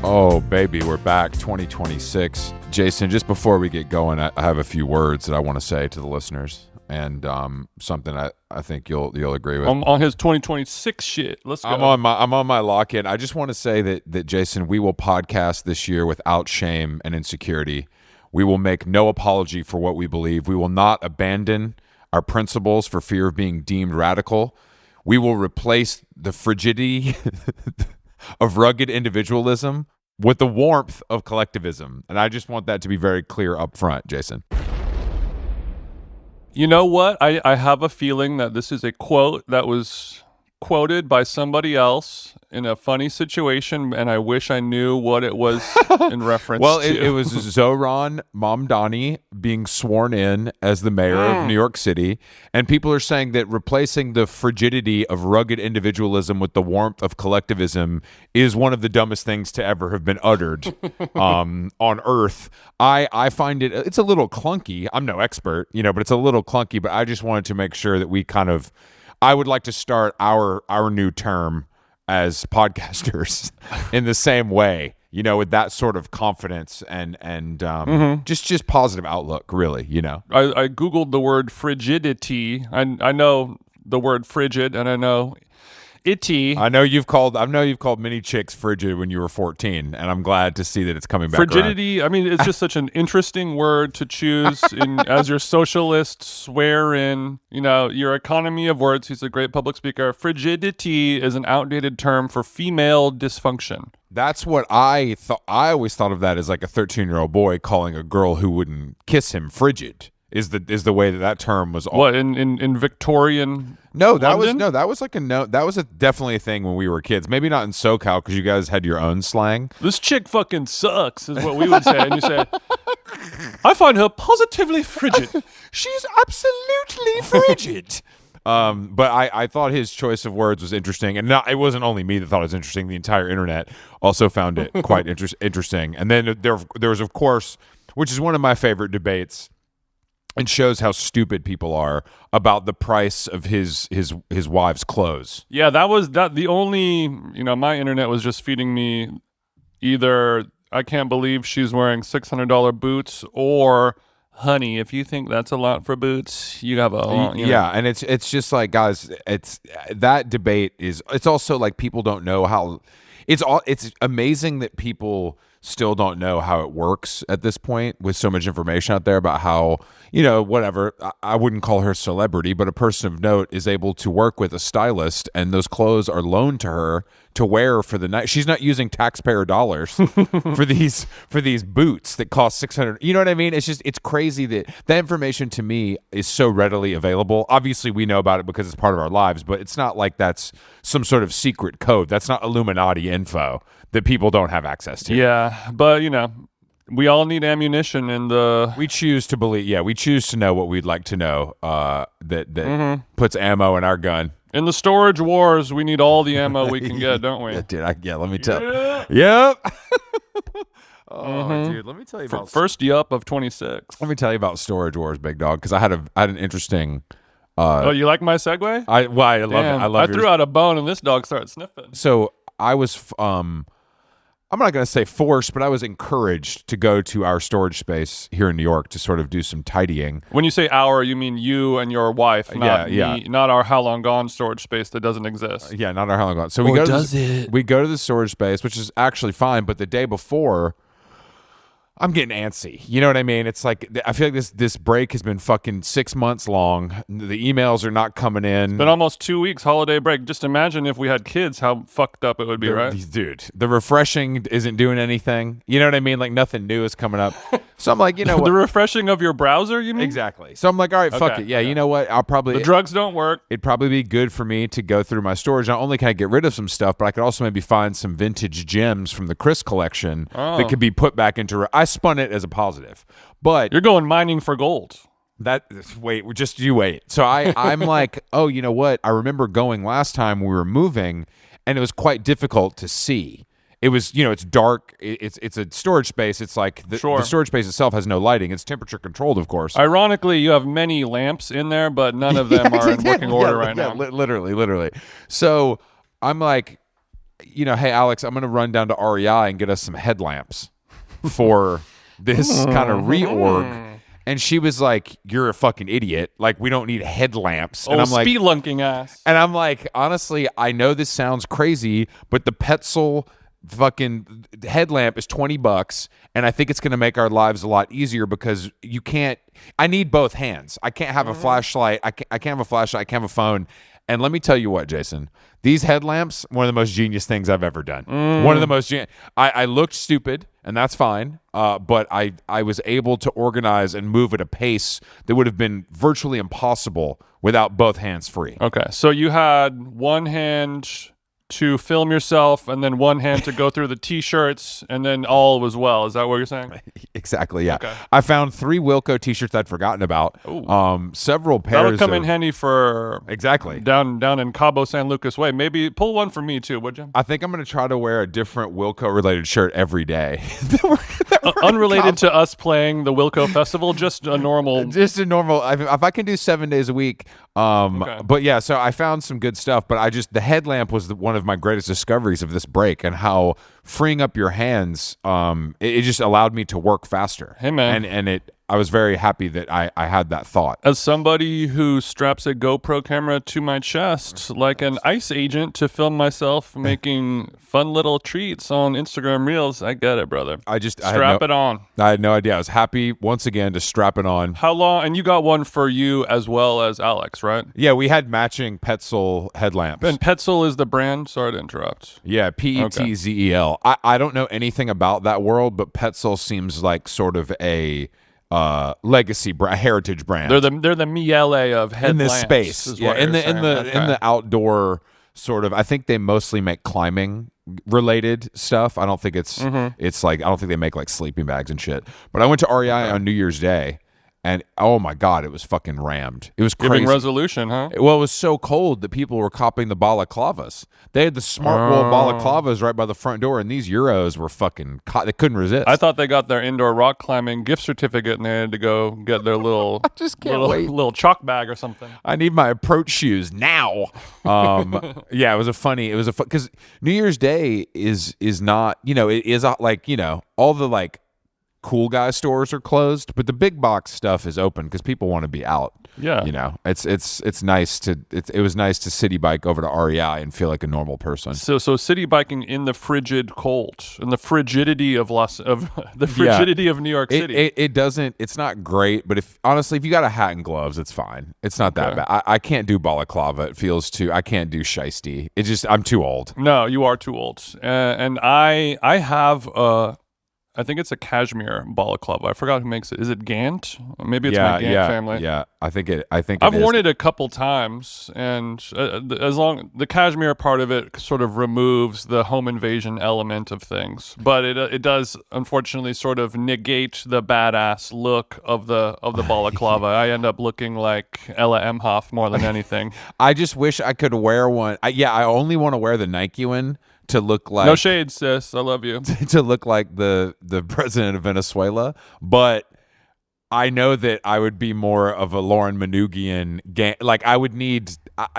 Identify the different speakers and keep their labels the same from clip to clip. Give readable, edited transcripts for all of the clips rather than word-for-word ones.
Speaker 1: Oh, baby, we're back, 2026. Jason, just before we get going, I have a few words that I want to say to the listeners, and something I think you'll agree with.
Speaker 2: On his 2026 shit. Let's go.
Speaker 1: I'm on my lock-in. I just want to say that Jason, we will podcast this year without shame and insecurity. We will make no apology for what we believe. We will not abandon our principles for fear of being deemed radical. We will replace the frigidity of rugged individualism with the warmth of collectivism. And I just want that to be very clear up front, Jason.
Speaker 2: You know what? I have a feeling that this is a quote that was quoted by somebody else in a funny situation, and I wish I knew what it was in reference
Speaker 1: well,
Speaker 2: to.
Speaker 1: It was Zohran Mamdani being sworn in as the mayor of New York City, and people are saying that replacing the frigidity of rugged individualism with the warmth of collectivism is one of the dumbest things to ever have been uttered on Earth. I find it's a little clunky. I'm no expert, but it's a little clunky, but I just wanted to make sure that we I would like to start our new term as podcasters in the same way, with that sort of confidence and just positive outlook, really,
Speaker 2: I Googled the word frigidity. I know the word frigid, and I know itty.
Speaker 1: I know you've called many chicks frigid when you were 14, and I'm glad to see that it's coming back
Speaker 2: Frigidity,
Speaker 1: around.
Speaker 2: I mean, it's just such an interesting word to choose as your socialist swear in, your economy of words. He's a great public speaker. Frigidity is an outdated term for female dysfunction.
Speaker 1: That's what I thought. I always thought of that as like a 13-year-old boy calling a girl who wouldn't kiss him frigid. Is the way that term was?
Speaker 2: What in Victorian?
Speaker 1: No, that
Speaker 2: London?
Speaker 1: That was definitely a thing when we were kids. Maybe not in SoCal because you guys had your own slang.
Speaker 2: This chick fucking sucks, is what we would say, and you say, I find her positively frigid.
Speaker 1: She's absolutely frigid. But I thought his choice of words was interesting, and it wasn't only me that thought it was interesting. The entire internet also found it quite interesting. And then there was, of course, which is one of my favorite debates, and shows how stupid people are about the price of his wife's clothes.
Speaker 2: Yeah, that was the only, my internet was just feeding me either I can't believe she's wearing $600 boots, or honey, if you think that's a lot for boots, you have a
Speaker 1: yeah, and it's just like, guys, that debate it's also like people don't know how it's amazing that people still don't know how it works at this point with so much information out there about how, whatever, I wouldn't call her celebrity, but a person of note is able to work with a stylist, and those clothes are loaned to her to wear for the night. She's not using taxpayer dollars for these boots that cost $600. You know what I mean? It's crazy that information to me is so readily available. Obviously, we know about it because it's part of our lives, but it's not like that's some sort of secret code. That's not Illuminati info that people don't have access to.
Speaker 2: Yeah, but we all need ammunition, and
Speaker 1: we choose to believe. Yeah, we choose to know what we'd like to know. That puts ammo in our gun.
Speaker 2: In the storage wars, we need all the ammo we can get, don't we?
Speaker 1: Yeah, dude. Let me tell. Yep. Dude, let me tell you about
Speaker 2: first yup of 26.
Speaker 1: Let me tell you about storage wars, big dog, because I had an interesting.
Speaker 2: Oh, you like my segue?
Speaker 1: I love it. I love.
Speaker 2: I threw out a bone, and this dog started sniffing.
Speaker 1: So I was I'm not going to say forced, but I was encouraged to go to our storage space here in New York to sort of do some tidying.
Speaker 2: When you say our, you mean you and your wife, not me, not our How Long Gone storage space that doesn't exist.
Speaker 1: Yeah, not our How Long Gone. So
Speaker 2: we go
Speaker 1: to the storage space, which is actually fine, but the day before, I'm getting antsy. You know what I mean? It's like, I feel like this break has been fucking 6 months long. The emails are not coming in.
Speaker 2: It's been almost 2 weeks, holiday break. Just imagine if we had kids, how fucked up it would be, right?
Speaker 1: Dude, the refreshing isn't doing anything. You know what I mean? Like, nothing new is coming up. So I'm like, what?
Speaker 2: The refreshing of your browser, you mean?
Speaker 1: Exactly. So I'm like, all right, fuck it. Yeah, you know what? I'll probably...
Speaker 2: The drugs don't work.
Speaker 1: It'd probably be good for me to go through my storage. Not only can I get rid of some stuff, but I could also maybe find some vintage gems from the Chris collection that could be put back into... I spun it as a positive, but...
Speaker 2: You're going mining for gold.
Speaker 1: Just you wait. So I'm like, oh, you know what? I remember going last time we were moving, and it was quite difficult to see. It was, it's dark. It's a storage space. It's like the storage space itself has no lighting. It's temperature controlled, of course.
Speaker 2: Ironically, you have many lamps in there, but none of them are in working order right now.
Speaker 1: Literally. So I'm like, hey, Alex, I'm going to run down to REI and get us some headlamps for this kind of reorg. And she was like, you're a fucking idiot. Like, we don't need headlamps. And I'm like,
Speaker 2: spelunking ass.
Speaker 1: And I'm like, honestly, I know this sounds crazy, but the Petzl fucking headlamp is $20, and I think it's going to make our lives a lot easier because I need both hands. I can't have a flashlight. I can't have a flashlight. I can't have a phone. And let me tell you what, Jason, these headlamps, one of the most genius things I've ever done. One of the most I looked stupid, and that's fine, but I was able to organize and move at a pace that would have been virtually impossible without both hands free.
Speaker 2: Okay, so you had one hand to film yourself and then one hand to go through the t-shirts, and then all was well. Is that what you're saying?
Speaker 1: Exactly, yeah.
Speaker 2: Okay.
Speaker 1: I found 3 Wilco t-shirts I'd forgotten about. Several pairs.
Speaker 2: That'll come in handy for
Speaker 1: exactly
Speaker 2: down in Cabo San Lucas Way. Maybe pull one for me too, would you?
Speaker 1: I think I'm going to try to wear a different Wilco related shirt every day.
Speaker 2: Unrelated to us playing the Wilco Festival, just a normal.
Speaker 1: If I can do 7 days a week.
Speaker 2: Okay.
Speaker 1: But yeah, so I found some good stuff, but the headlamp was one of my greatest discoveries of this break, and how freeing up your hands, it just allowed me to work faster.
Speaker 2: Hey, man.
Speaker 1: And I was very happy that I had that thought.
Speaker 2: As somebody who straps a GoPro camera to my chest like an ICE agent to film myself making fun little treats on Instagram Reels, I get it, brother. Strap it on.
Speaker 1: I had no idea. I was happy once again to strap it on.
Speaker 2: How long? And you got one for you as well as Alex, right?
Speaker 1: Yeah, we had matching Petzl headlamps.
Speaker 2: And Petzl is the brand? Sorry to interrupt.
Speaker 1: Yeah, Petzel. I don't know anything about that world, but Petzl seems like sort of a legacy heritage brand.
Speaker 2: They're the Miele of headlamps
Speaker 1: in this space. Yeah, in the outdoor sort of. I think they mostly make climbing related stuff. I don't think it's like, I don't think they make like sleeping bags and shit. But I went to REI on New Year's Day, and oh my God, it was fucking rammed. It was crazy.
Speaker 2: Giving resolution, huh?
Speaker 1: Well, it was so cold that people were copying the balaclavas. They had the smart wool balaclavas right by the front door, and these Euros were fucking they couldn't resist.
Speaker 2: I thought they got their indoor rock climbing gift certificate and they had to go get their little
Speaker 1: I just can't wait.
Speaker 2: Little chalk bag or something.
Speaker 1: I need my approach shoes now. Yeah, it was because New Year's Day is not, it is like, all the like cool guy stores are closed, but the big box stuff is open because people want to be out.
Speaker 2: Yeah,
Speaker 1: it's nice to it was nice to city bike over to REI and feel like a normal person.
Speaker 2: So city biking in the frigid cold, in the frigidity of of New York City.
Speaker 1: It's not great, but if you got a hat and gloves, it's fine. It's not that bad. I can't do balaclava. It feels I can't do shiesty. I'm too old.
Speaker 2: No, you are too old. And I have I think it's a cashmere balaclava. I forgot who makes it. Is it Gant? Maybe it's my Gant family.
Speaker 1: Yeah,
Speaker 2: I've worn it a couple times, and the cashmere part of it sort of removes the home invasion element of things, but it does unfortunately sort of negate the badass look of the balaclava. I end up looking like Ella Emhoff more than anything.
Speaker 1: I just wish I could wear one. I only want to wear the Nike one to look like,
Speaker 2: no shade, sis, I love you,
Speaker 1: to look like the president of Venezuela, but I know that I would be more of a Lauren Manugian like I would need.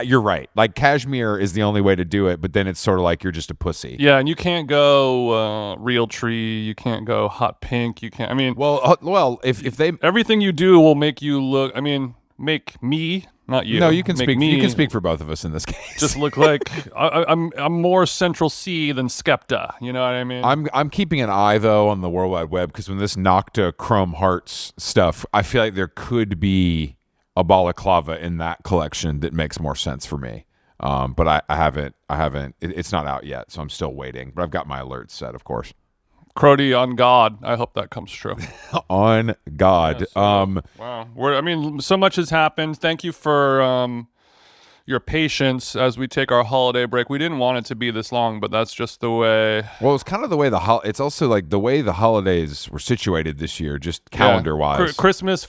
Speaker 1: You're right. Like cashmere is the only way to do it, but then it's sort of like you're just a pussy.
Speaker 2: Yeah, and you can't go real tree. You can't go hot pink. You can't. I mean,
Speaker 1: well, if they
Speaker 2: everything you do will make you look. I mean, make me. Not you.
Speaker 1: No, you can speak. You can speak for both of us in this case.
Speaker 2: Just look like I'm more Central C than Skepta. You know what I mean?
Speaker 1: I'm keeping an eye though on the World Wide Web, because when this Nocta Chrome Hearts stuff, I feel like there could be a balaclava in that collection that makes more sense for me. But I haven't. It's not out yet, so I'm still waiting. But I've got my alerts set, of course.
Speaker 2: Crody, on God, I hope that comes true.
Speaker 1: On God.
Speaker 2: Yeah, wow. So much has happened. Thank you for your patience as we take our holiday break. We didn't want it to be this long, but that's just the way.
Speaker 1: Well, it's kind of the way it's also like the way the holidays were situated this year, just calendar-wise.
Speaker 2: Christmas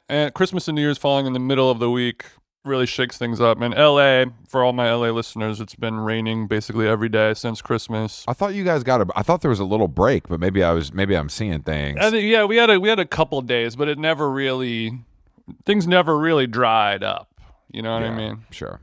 Speaker 2: and New Year's falling in the middle of the week really shakes things up. And LA, for all my LA listeners, it's been raining basically every day since Christmas.
Speaker 1: I thought you guys I thought there was a little break, but maybe I'm seeing things.
Speaker 2: Yeah, we had a couple days, but things never really dried up. You know what I mean?
Speaker 1: Sure.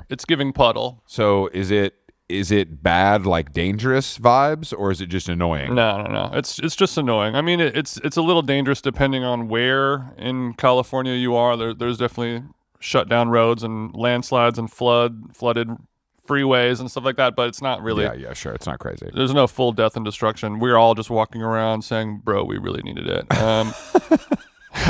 Speaker 2: It's giving puddle.
Speaker 1: So is it is it bad, like dangerous vibes, or is it just annoying?
Speaker 2: No. It's just annoying. I mean, it's a little dangerous depending on where in California you are. There's definitely shut down roads and landslides and flooded freeways and stuff like that. But it's not really.
Speaker 1: Yeah, sure. It's not crazy.
Speaker 2: There's no full death and destruction. We're all just walking around saying, "Bro, we really needed it."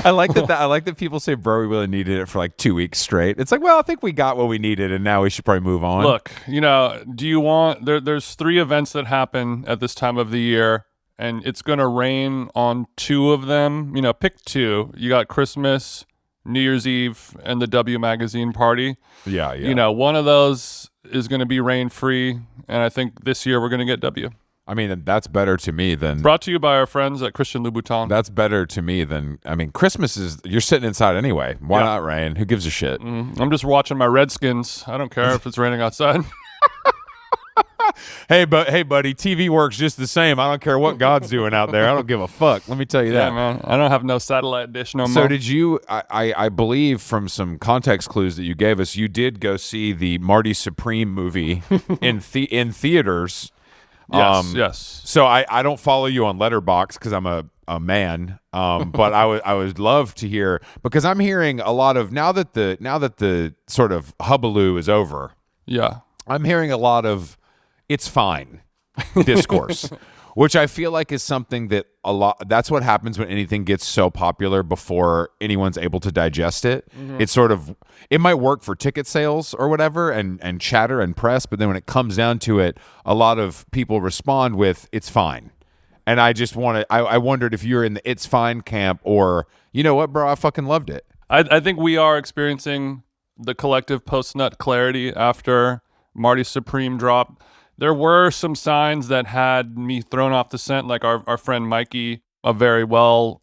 Speaker 1: I like that. I like that people say, "Bro, we really needed it" for like 2 weeks straight. It's like, well, I think we got what we needed, and now we should probably move on.
Speaker 2: Look, do you want there's 3 events that happen at this time of the year, and it's going to rain on 2 of them. Pick 2. You got Christmas, New Year's Eve, and the W Magazine party.
Speaker 1: Yeah.
Speaker 2: One of those is going to be rain free, and I think this year we're going to get W.
Speaker 1: I mean, that's better to me than...
Speaker 2: Brought to you by our friends at Christian Louboutin.
Speaker 1: That's better to me than... I mean, Christmas is... You're sitting inside anyway. Why not rain? Who gives a shit?
Speaker 2: I'm just watching my Redskins. I don't care if it's raining outside.
Speaker 1: Hey, buddy, TV works just the same. I don't care what God's doing out there. I don't give a fuck. Let me tell you that.
Speaker 2: Yeah, man. I don't have no satellite dish no more.
Speaker 1: So did you... I believe from some context clues that you gave us, you did go see the Marty Supreme movie in theaters...
Speaker 2: Yes.
Speaker 1: So I don't follow you on Letterboxd because I'm a man. But I would love to hear, because I'm hearing a lot of now that the sort of hullabaloo is over.
Speaker 2: Yeah.
Speaker 1: I'm hearing a lot of it's fine discourse, which I feel like is something that that's what happens when anything gets so popular before anyone's able to digest it. Mm-hmm. It's sort of, it might work for ticket sales or whatever and chatter and press, but then when it comes down to it, a lot of people respond with it's fine. And I just I wondered if you're in the it's fine camp, or you know what, bro, I fucking loved it.
Speaker 2: I think we are experiencing the collective post-nut clarity after Marty Supreme dropped. There were some signs that had me thrown off the scent, like our friend Mikey, a very well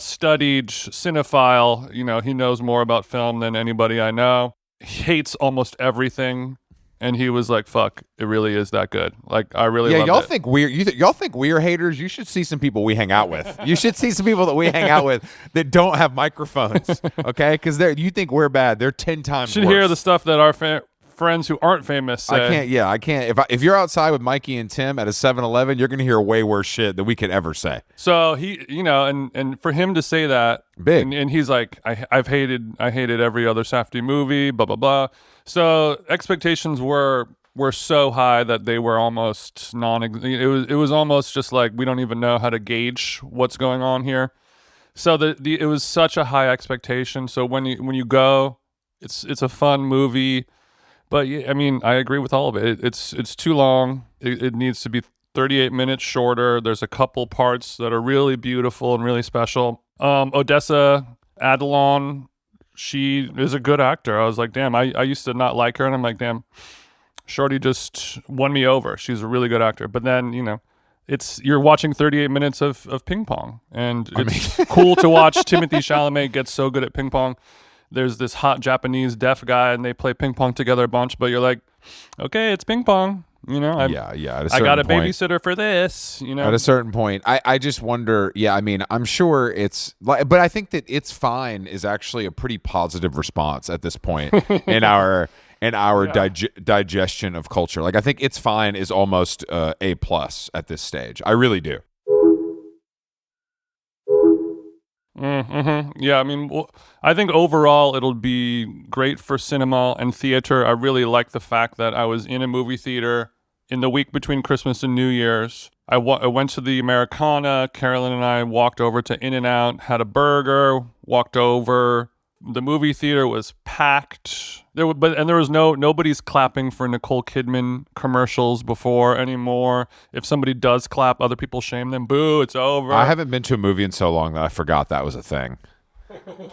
Speaker 2: studied cinephile. He knows more about film than anybody I know. He hates almost everything, and he was like, "Fuck, it really is that good." Like, I really loved
Speaker 1: y'all
Speaker 2: it.
Speaker 1: think we're y'all think we're haters. You should see some people we hang out with. You should see some people that we hang out with that don't have microphones. Okay, because you think we're bad. They're 10 times.
Speaker 2: Should
Speaker 1: worse.
Speaker 2: hear the stuff that our friends who aren't famous say.
Speaker 1: I can't. If you're outside with Mikey and Tim at a 7-Eleven, you're going to hear way worse shit than we could ever say.
Speaker 2: So he, and for him to say that,
Speaker 1: big,
Speaker 2: and he's like, I hated every other Safdie movie, blah blah blah. So expectations were so high that they were almost it was almost just like we don't even know how to gauge what's going on here. So it was such a high expectation. So when you go, it's a fun movie. But I mean, I agree with all of it. It's too long. It needs to be 38 minutes shorter. There's a couple parts that are really beautiful and really special. Odessa Adalon, she is a good actor. I was like, damn, I used to not like her, and I'm like, damn, Shorty just won me over. She's a really good actor. But then, you're watching 38 minutes of ping pong, and it's cool to watch Timothy Chalamet get so good at ping pong. There's this hot Japanese deaf guy, and they play ping pong together a bunch. But you're like, okay, it's ping pong. I got a babysitter for this.
Speaker 1: At a certain point, I just wonder. Yeah, I mean, I'm sure it's like, but I think that it's fine is actually a pretty positive response at this point in our digestion of culture. Like, I think it's fine is almost A+ at this stage. I really do.
Speaker 2: Mm-hmm. Yeah, I mean, I think overall it'll be great for cinema and theater. I really like the fact that I was in a movie theater in the week between Christmas and New Year's. I went to the Americana. Carolyn and I walked over to In-N-Out, had a burger, walked over. The movie theater was packed. There was nobody's clapping for Nicole Kidman commercials before anymore. If somebody does clap, other people shame them. Boo, it's over.
Speaker 1: I haven't been to a movie in so long that I forgot that was a thing.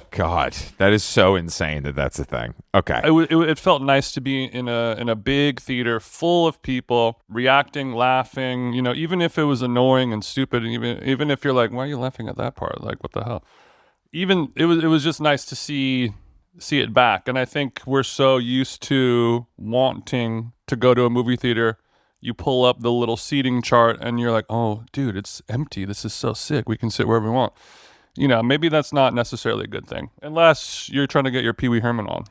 Speaker 1: God, that is so insane that that's a thing. Okay.
Speaker 2: It felt nice to be in a big theater full of people reacting, laughing, even if it was annoying and stupid, and even if you're like, why are you laughing at that part? Like, what the hell? Even it was just nice to see it back. And I think we're so used to wanting to go to a movie theater. You pull up the little seating chart and you're like, oh, dude, it's empty. This is so sick. We can sit wherever we want. Maybe that's not necessarily a good thing, unless you're trying to get your Pee Wee Herman on.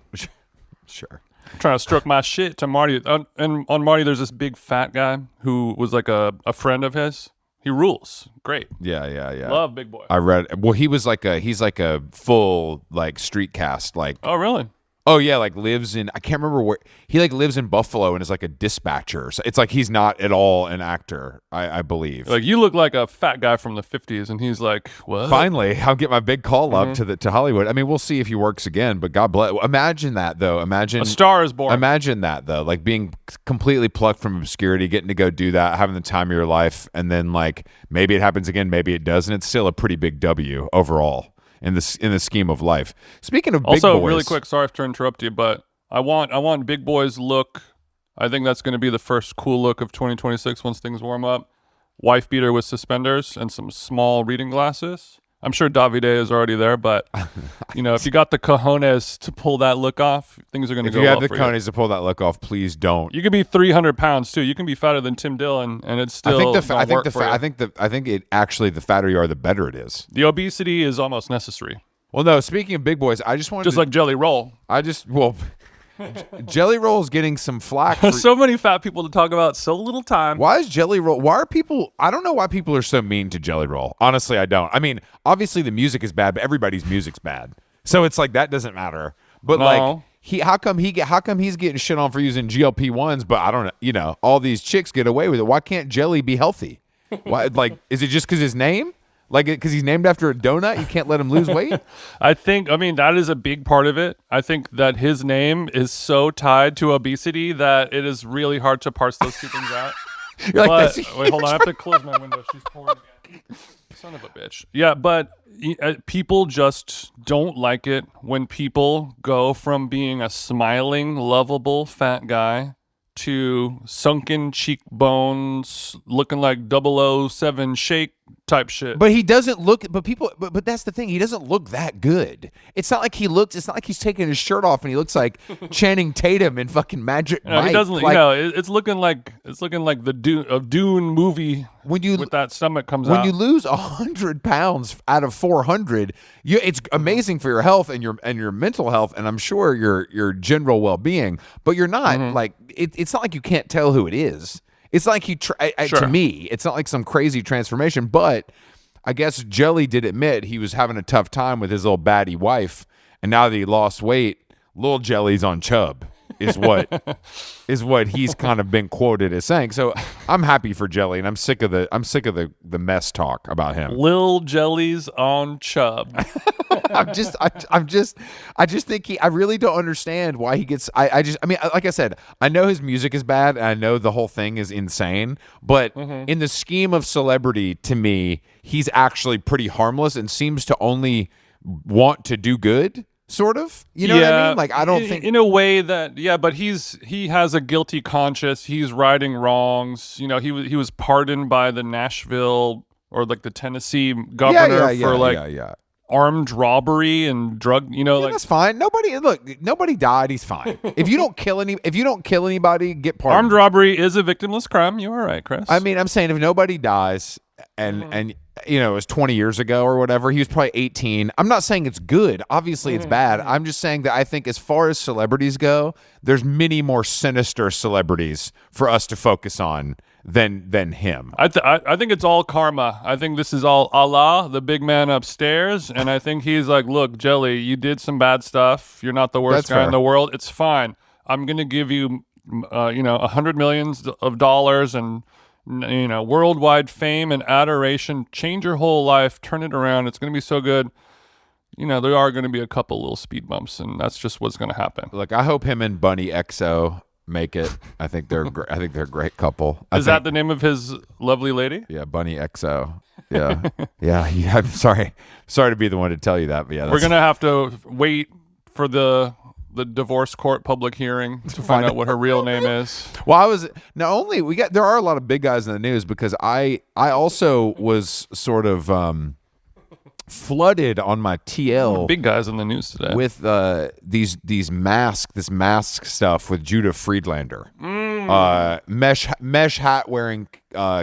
Speaker 1: Sure.
Speaker 2: trying to stroke my shit to Marty. And on Marty, there's this big fat guy who was like a friend of his. He rules. Great.
Speaker 1: Yeah.
Speaker 2: Love Big Boy.
Speaker 1: I read. Well, he's like a full like street cast. Like,
Speaker 2: Oh, really?
Speaker 1: oh yeah, like lives in. I can't remember where he like lives in Buffalo and is like a dispatcher. So it's like he's not at all an actor. I believe.
Speaker 2: Like, you look like a fat guy from the 50s, and he's like, what?
Speaker 1: Finally, I'll get my big call up to Hollywood. I mean, we'll see if he works again. But God bless. Imagine that though.
Speaker 2: A star is born.
Speaker 1: Imagine that though, like being completely plucked from obscurity, getting to go do that, having the time of your life, and then like maybe it happens again, maybe it doesn't. It's still a pretty big W overall in the scheme of life. Speaking of big
Speaker 2: also,
Speaker 1: boys,
Speaker 2: really quick, sorry to interrupt you, but I want Big Boy's look. I think that's going to be the first cool look of 2026 once things warm up. Wife beater with suspenders and some small reading glasses. I'm sure Davide is already there, but if you got the cojones to pull that look off, things are going to go well for you.
Speaker 1: If you have the cojones to pull that look off, please don't.
Speaker 2: You could be 300 pounds too. You can be fatter than Tim Dillon, and it's still. I think
Speaker 1: the fatter you are, the better it is.
Speaker 2: The obesity is almost necessary.
Speaker 1: Well, no. Speaking of big boys, I just wanted
Speaker 2: like Jelly Roll.
Speaker 1: Jelly Roll is getting some flack. For,
Speaker 2: so many fat people to talk about, so little time.
Speaker 1: Why is Jelly Roll? Why are people? I don't know why people are so mean to Jelly Roll. Honestly, I don't. I mean, obviously the music is bad, but everybody's music's bad. So it's like that doesn't matter. But
Speaker 2: No.
Speaker 1: like how come he's getting shit on for using GLP-1s? But I don't know. All these chicks get away with it. Why can't Jelly be healthy? Why? Like, is it just because his name? Like, because he's named after a donut, you can't let him lose weight?
Speaker 2: I mean, that is a big part of it. I think that his name is so tied to obesity that it is really hard to parse those two things out.
Speaker 1: You're like,
Speaker 2: wait, hold on. I have to close my window. She's pouring again. Son of a bitch. Yeah, but people just don't like it when people go from being a smiling, lovable fat guy to sunken cheekbones, looking like 007 shake type shit.
Speaker 1: But he doesn't look. But that's the thing. He doesn't look that good. It's not like he looks. It's not like he's taking his shirt off and he looks like Channing Tatum in fucking Magic Mike.
Speaker 2: He doesn't.
Speaker 1: Like,
Speaker 2: it's looking like the Dune movie. With that stomach comes out.
Speaker 1: When you lose 100 pounds out of 400, it's amazing for your health and your mental health, and I'm sure your general well-being. But you're not like it's not like you can't tell who it is. It's like to me, it's not like some crazy transformation. But I guess Jelly did admit he was having a tough time with his little baddie wife, and now that he lost weight, little Jelly's on chub. Is what he's kind of been quoted as saying. So I'm happy for Jelly, and I'm sick of the mess talk about him.
Speaker 2: Lil Jelly's on chub.
Speaker 1: I just think I really don't understand why he gets. I mean, like I said, I know his music is bad, and I know the whole thing is insane. But in the scheme of celebrity, to me, he's actually pretty harmless and seems to only want to do good. Sort of, you know what I mean? Like, I don't think
Speaker 2: in a way that, but he has a guilty conscience. He's righting wrongs. You know, he was pardoned by the Nashville or like the Tennessee governor for armed robbery and drug. You know,
Speaker 1: that's fine. Nobody died. He's fine. If you don't kill anybody, get pardoned.
Speaker 2: Armed robbery is a victimless crime. You are right, Chris.
Speaker 1: I mean, I'm saying if nobody dies and it was 20 years ago or whatever, he was probably 18. I'm not saying it's good. Obviously, it's bad. I'm just saying that I think as far as celebrities go, there's many more sinister celebrities for us to focus on than him.
Speaker 2: I think it's all karma. I think this is all Allah, the big man upstairs, and I think he's like, look, Jelly, you did some bad stuff. You're not the worst guy in the world. It's fine. I'm going to give you, $100 million and worldwide fame and adoration, change your whole life, turn it around. It's going to be so good. There are going to be a couple little speed bumps, and that's just what's going to happen.
Speaker 1: Look, I hope him and Bunny XO make it. I think they're a great couple.
Speaker 2: Is that the name of his lovely lady?
Speaker 1: Yeah, Bunny XO. Yeah. yeah. I'm sorry to be the one to tell you that, but yeah,
Speaker 2: we're going to have to wait for the divorce court public hearing to find out what her real name is.
Speaker 1: Well, there are a lot of big guys in the news because I also was sort of flooded on my TL
Speaker 2: big guys in the news today
Speaker 1: with this mask stuff with Judah Friedlander, mesh hat wearing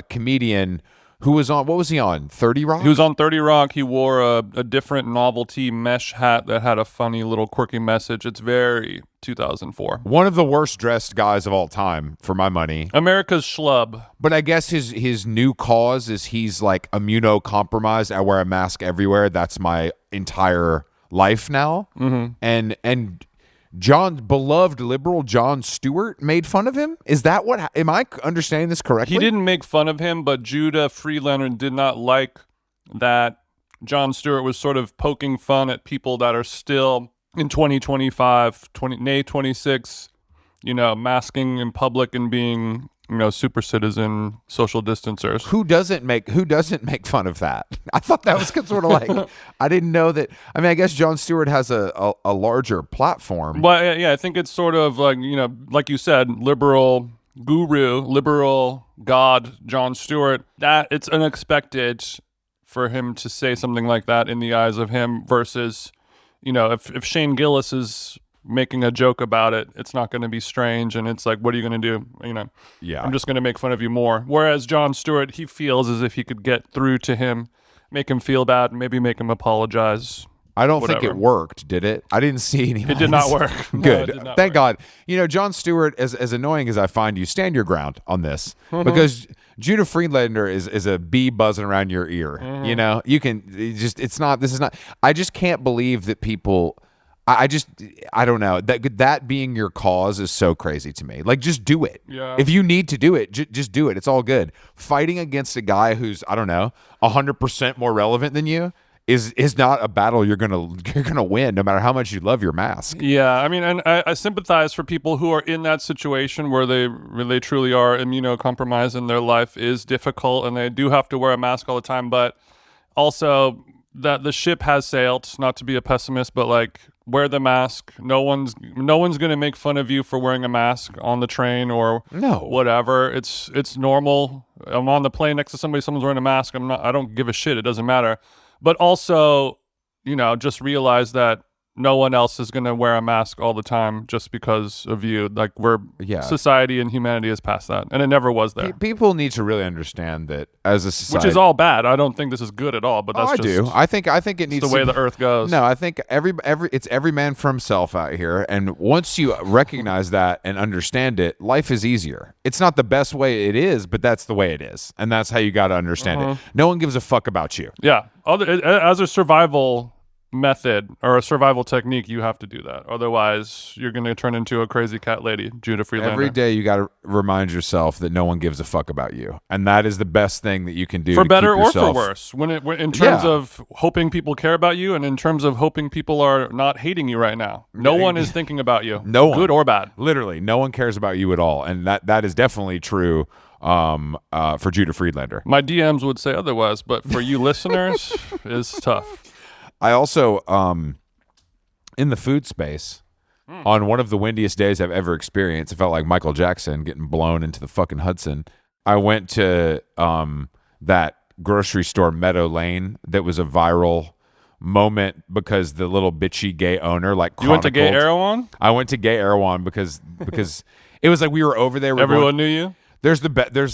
Speaker 1: comedian Who was on? What was he on? 30 Rock?
Speaker 2: He was on 30 Rock. He wore a different novelty mesh hat that had a funny little quirky message. It's very 2004.
Speaker 1: One of the worst dressed guys of all time, for my money.
Speaker 2: America's schlub.
Speaker 1: But I guess his new cause is he's like immunocompromised. I wear a mask everywhere. That's my entire life now.
Speaker 2: Mm-hmm.
Speaker 1: And beloved liberal Jon Stewart made fun of him. Is that what? Am I understanding this correctly?
Speaker 2: He didn't make fun of him, but Judah Friedlander did not like that Jon Stewart was sort of poking fun at people that are still in 2025, 26, masking in public and being, super citizen social distancers.
Speaker 1: Who doesn't make fun of that? I thought that was sort of like, I didn't know that. I mean, I guess Jon Stewart has a larger platform.
Speaker 2: Well, yeah, I think it's sort of like, like you said, liberal guru, liberal god Jon Stewart, that it's unexpected for him to say something like that in the eyes of him versus, if Shane Gillis is making a joke about it, it's not going to be strange, and it's like, what are you going to do?
Speaker 1: Yeah,
Speaker 2: I'm just going to make fun of you more. Whereas Jon Stewart, he feels as if he could get through to him, make him feel bad, maybe make him apologize.
Speaker 1: I don't think it worked, did it? I didn't see any.
Speaker 2: It did not work.
Speaker 1: Good.
Speaker 2: No, it did not
Speaker 1: Thank
Speaker 2: work.
Speaker 1: God. Jon Stewart, as annoying as I find you, stand your ground on this. Because Judah Friedlander is a bee buzzing around your ear. You can this is not, I just can't believe that people, I don't know, that being your cause is so crazy to me. Like, just do it.
Speaker 2: Yeah.
Speaker 1: If you need to do it, just do it. It's all good. Fighting against a guy who's, I don't know, 100% more relevant than you is not a battle you're gonna win, no matter how much you love your mask.
Speaker 2: Yeah, I mean, and I sympathize for people who are in that situation where they truly are immunocompromised and their life is difficult and they do have to wear a mask all the time. But also that the ship has sailed. Not to be a pessimist, but like, wear the mask. No one's gonna make fun of you for wearing a mask on the train or whatever. It's normal. I'm on the plane next to someone's wearing a mask. I don't give a shit. It doesn't matter. But also, just realize that no one else is going to wear a mask all the time just because of you. Like, society and humanity is past that. And it never was there.
Speaker 1: People need to really understand that as a society.
Speaker 2: Which is all bad. I don't think this is good at all, but that's
Speaker 1: I do. I think it needs
Speaker 2: the way the earth goes.
Speaker 1: No, I think it's every man for himself out here. And once you recognize that and understand it, life is easier. It's not the best way it is, but that's the way it is. And that's how you got to understand it. No one gives a fuck about you.
Speaker 2: Yeah. As a survival method or a survival technique, you have to do that. Otherwise, you're going to turn into a crazy cat lady, Judah Friedlander.
Speaker 1: Every day you got to remind yourself that no one gives a fuck about you. And that is the best thing that you can do.
Speaker 2: For better or for worse. In terms of hoping people care about you and in terms of hoping people are not hating you right now. No one is thinking about you.
Speaker 1: No one.
Speaker 2: Good or bad.
Speaker 1: Literally, no one cares about you at all. And that is definitely true for Judah Friedlander.
Speaker 2: My DMs would say otherwise, but for you listeners, it's tough.
Speaker 1: I also, in the food space, on one of the windiest days I've ever experienced, it felt like Michael Jackson getting blown into the fucking Hudson. I went to that grocery store, Meadow Lane, that was a viral moment because the little bitchy gay owner
Speaker 2: You went to Gay Erewhon?
Speaker 1: I went to Gay Erewhon because it was like we were over there.
Speaker 2: Everyone knew you?
Speaker 1: There's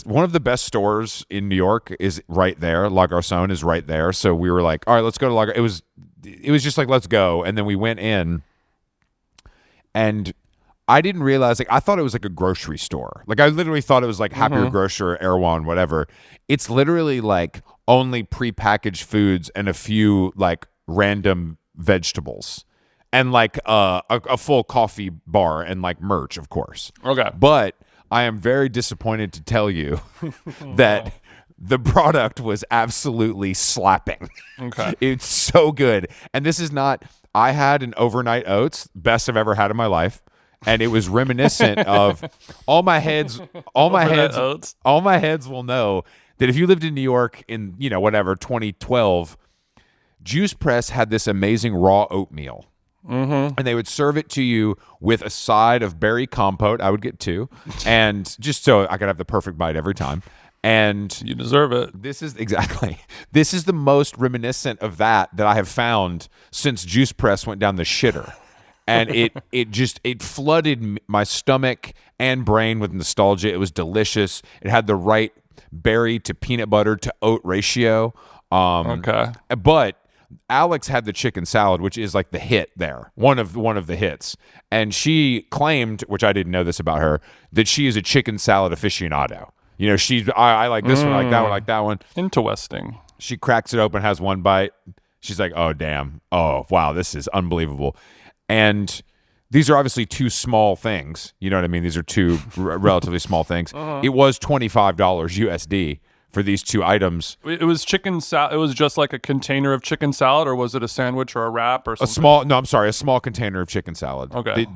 Speaker 1: one of the best stores in New York is right there. La Garçon is right there. So we were like, all right, let's go to La Garçon. It was just like, let's go. And then we went in and I didn't realize, like, I thought it was like a grocery store. Like, I literally thought it was like Happier Grocer, Erewhon, whatever. It's literally like only prepackaged foods and a few like random vegetables and like a full coffee bar and like merch, of course.
Speaker 2: Okay.
Speaker 1: But I am very disappointed to tell you that the product was absolutely slapping.
Speaker 2: Okay.
Speaker 1: It's so good. And this is not, I had an overnight oats, best I've ever had in my life. And it was reminiscent of all my heads will know that if you lived in New York in, 2012, Juice Press had this amazing raw oatmeal. And they would serve it to you with a side of berry compote. I would get two, and just so I could have the perfect bite every time. And
Speaker 2: you deserve it.
Speaker 1: This is the most reminiscent of that I have found since Juice Press went down the shitter. And it flooded my stomach and brain with nostalgia. It was delicious. It had the right berry to peanut butter to oat ratio.
Speaker 2: Okay.
Speaker 1: But Alex had the chicken salad, which is like the hit there, one of the hits, and she claimed, which I didn't know this about her, that she is a chicken salad aficionado. You know, I like this one, I like that one, I like that one.
Speaker 2: Interesting.
Speaker 1: She cracks it open, has one bite. She's like, oh damn, oh wow, this is unbelievable. And these are obviously two small things. You know what I mean? These are two relatively small things. It was $25 USD for these two items.
Speaker 2: It was chicken salad. It was just like a container of chicken salad, or was it a sandwich or a wrap or something?
Speaker 1: A small container of chicken salad.
Speaker 2: Okay.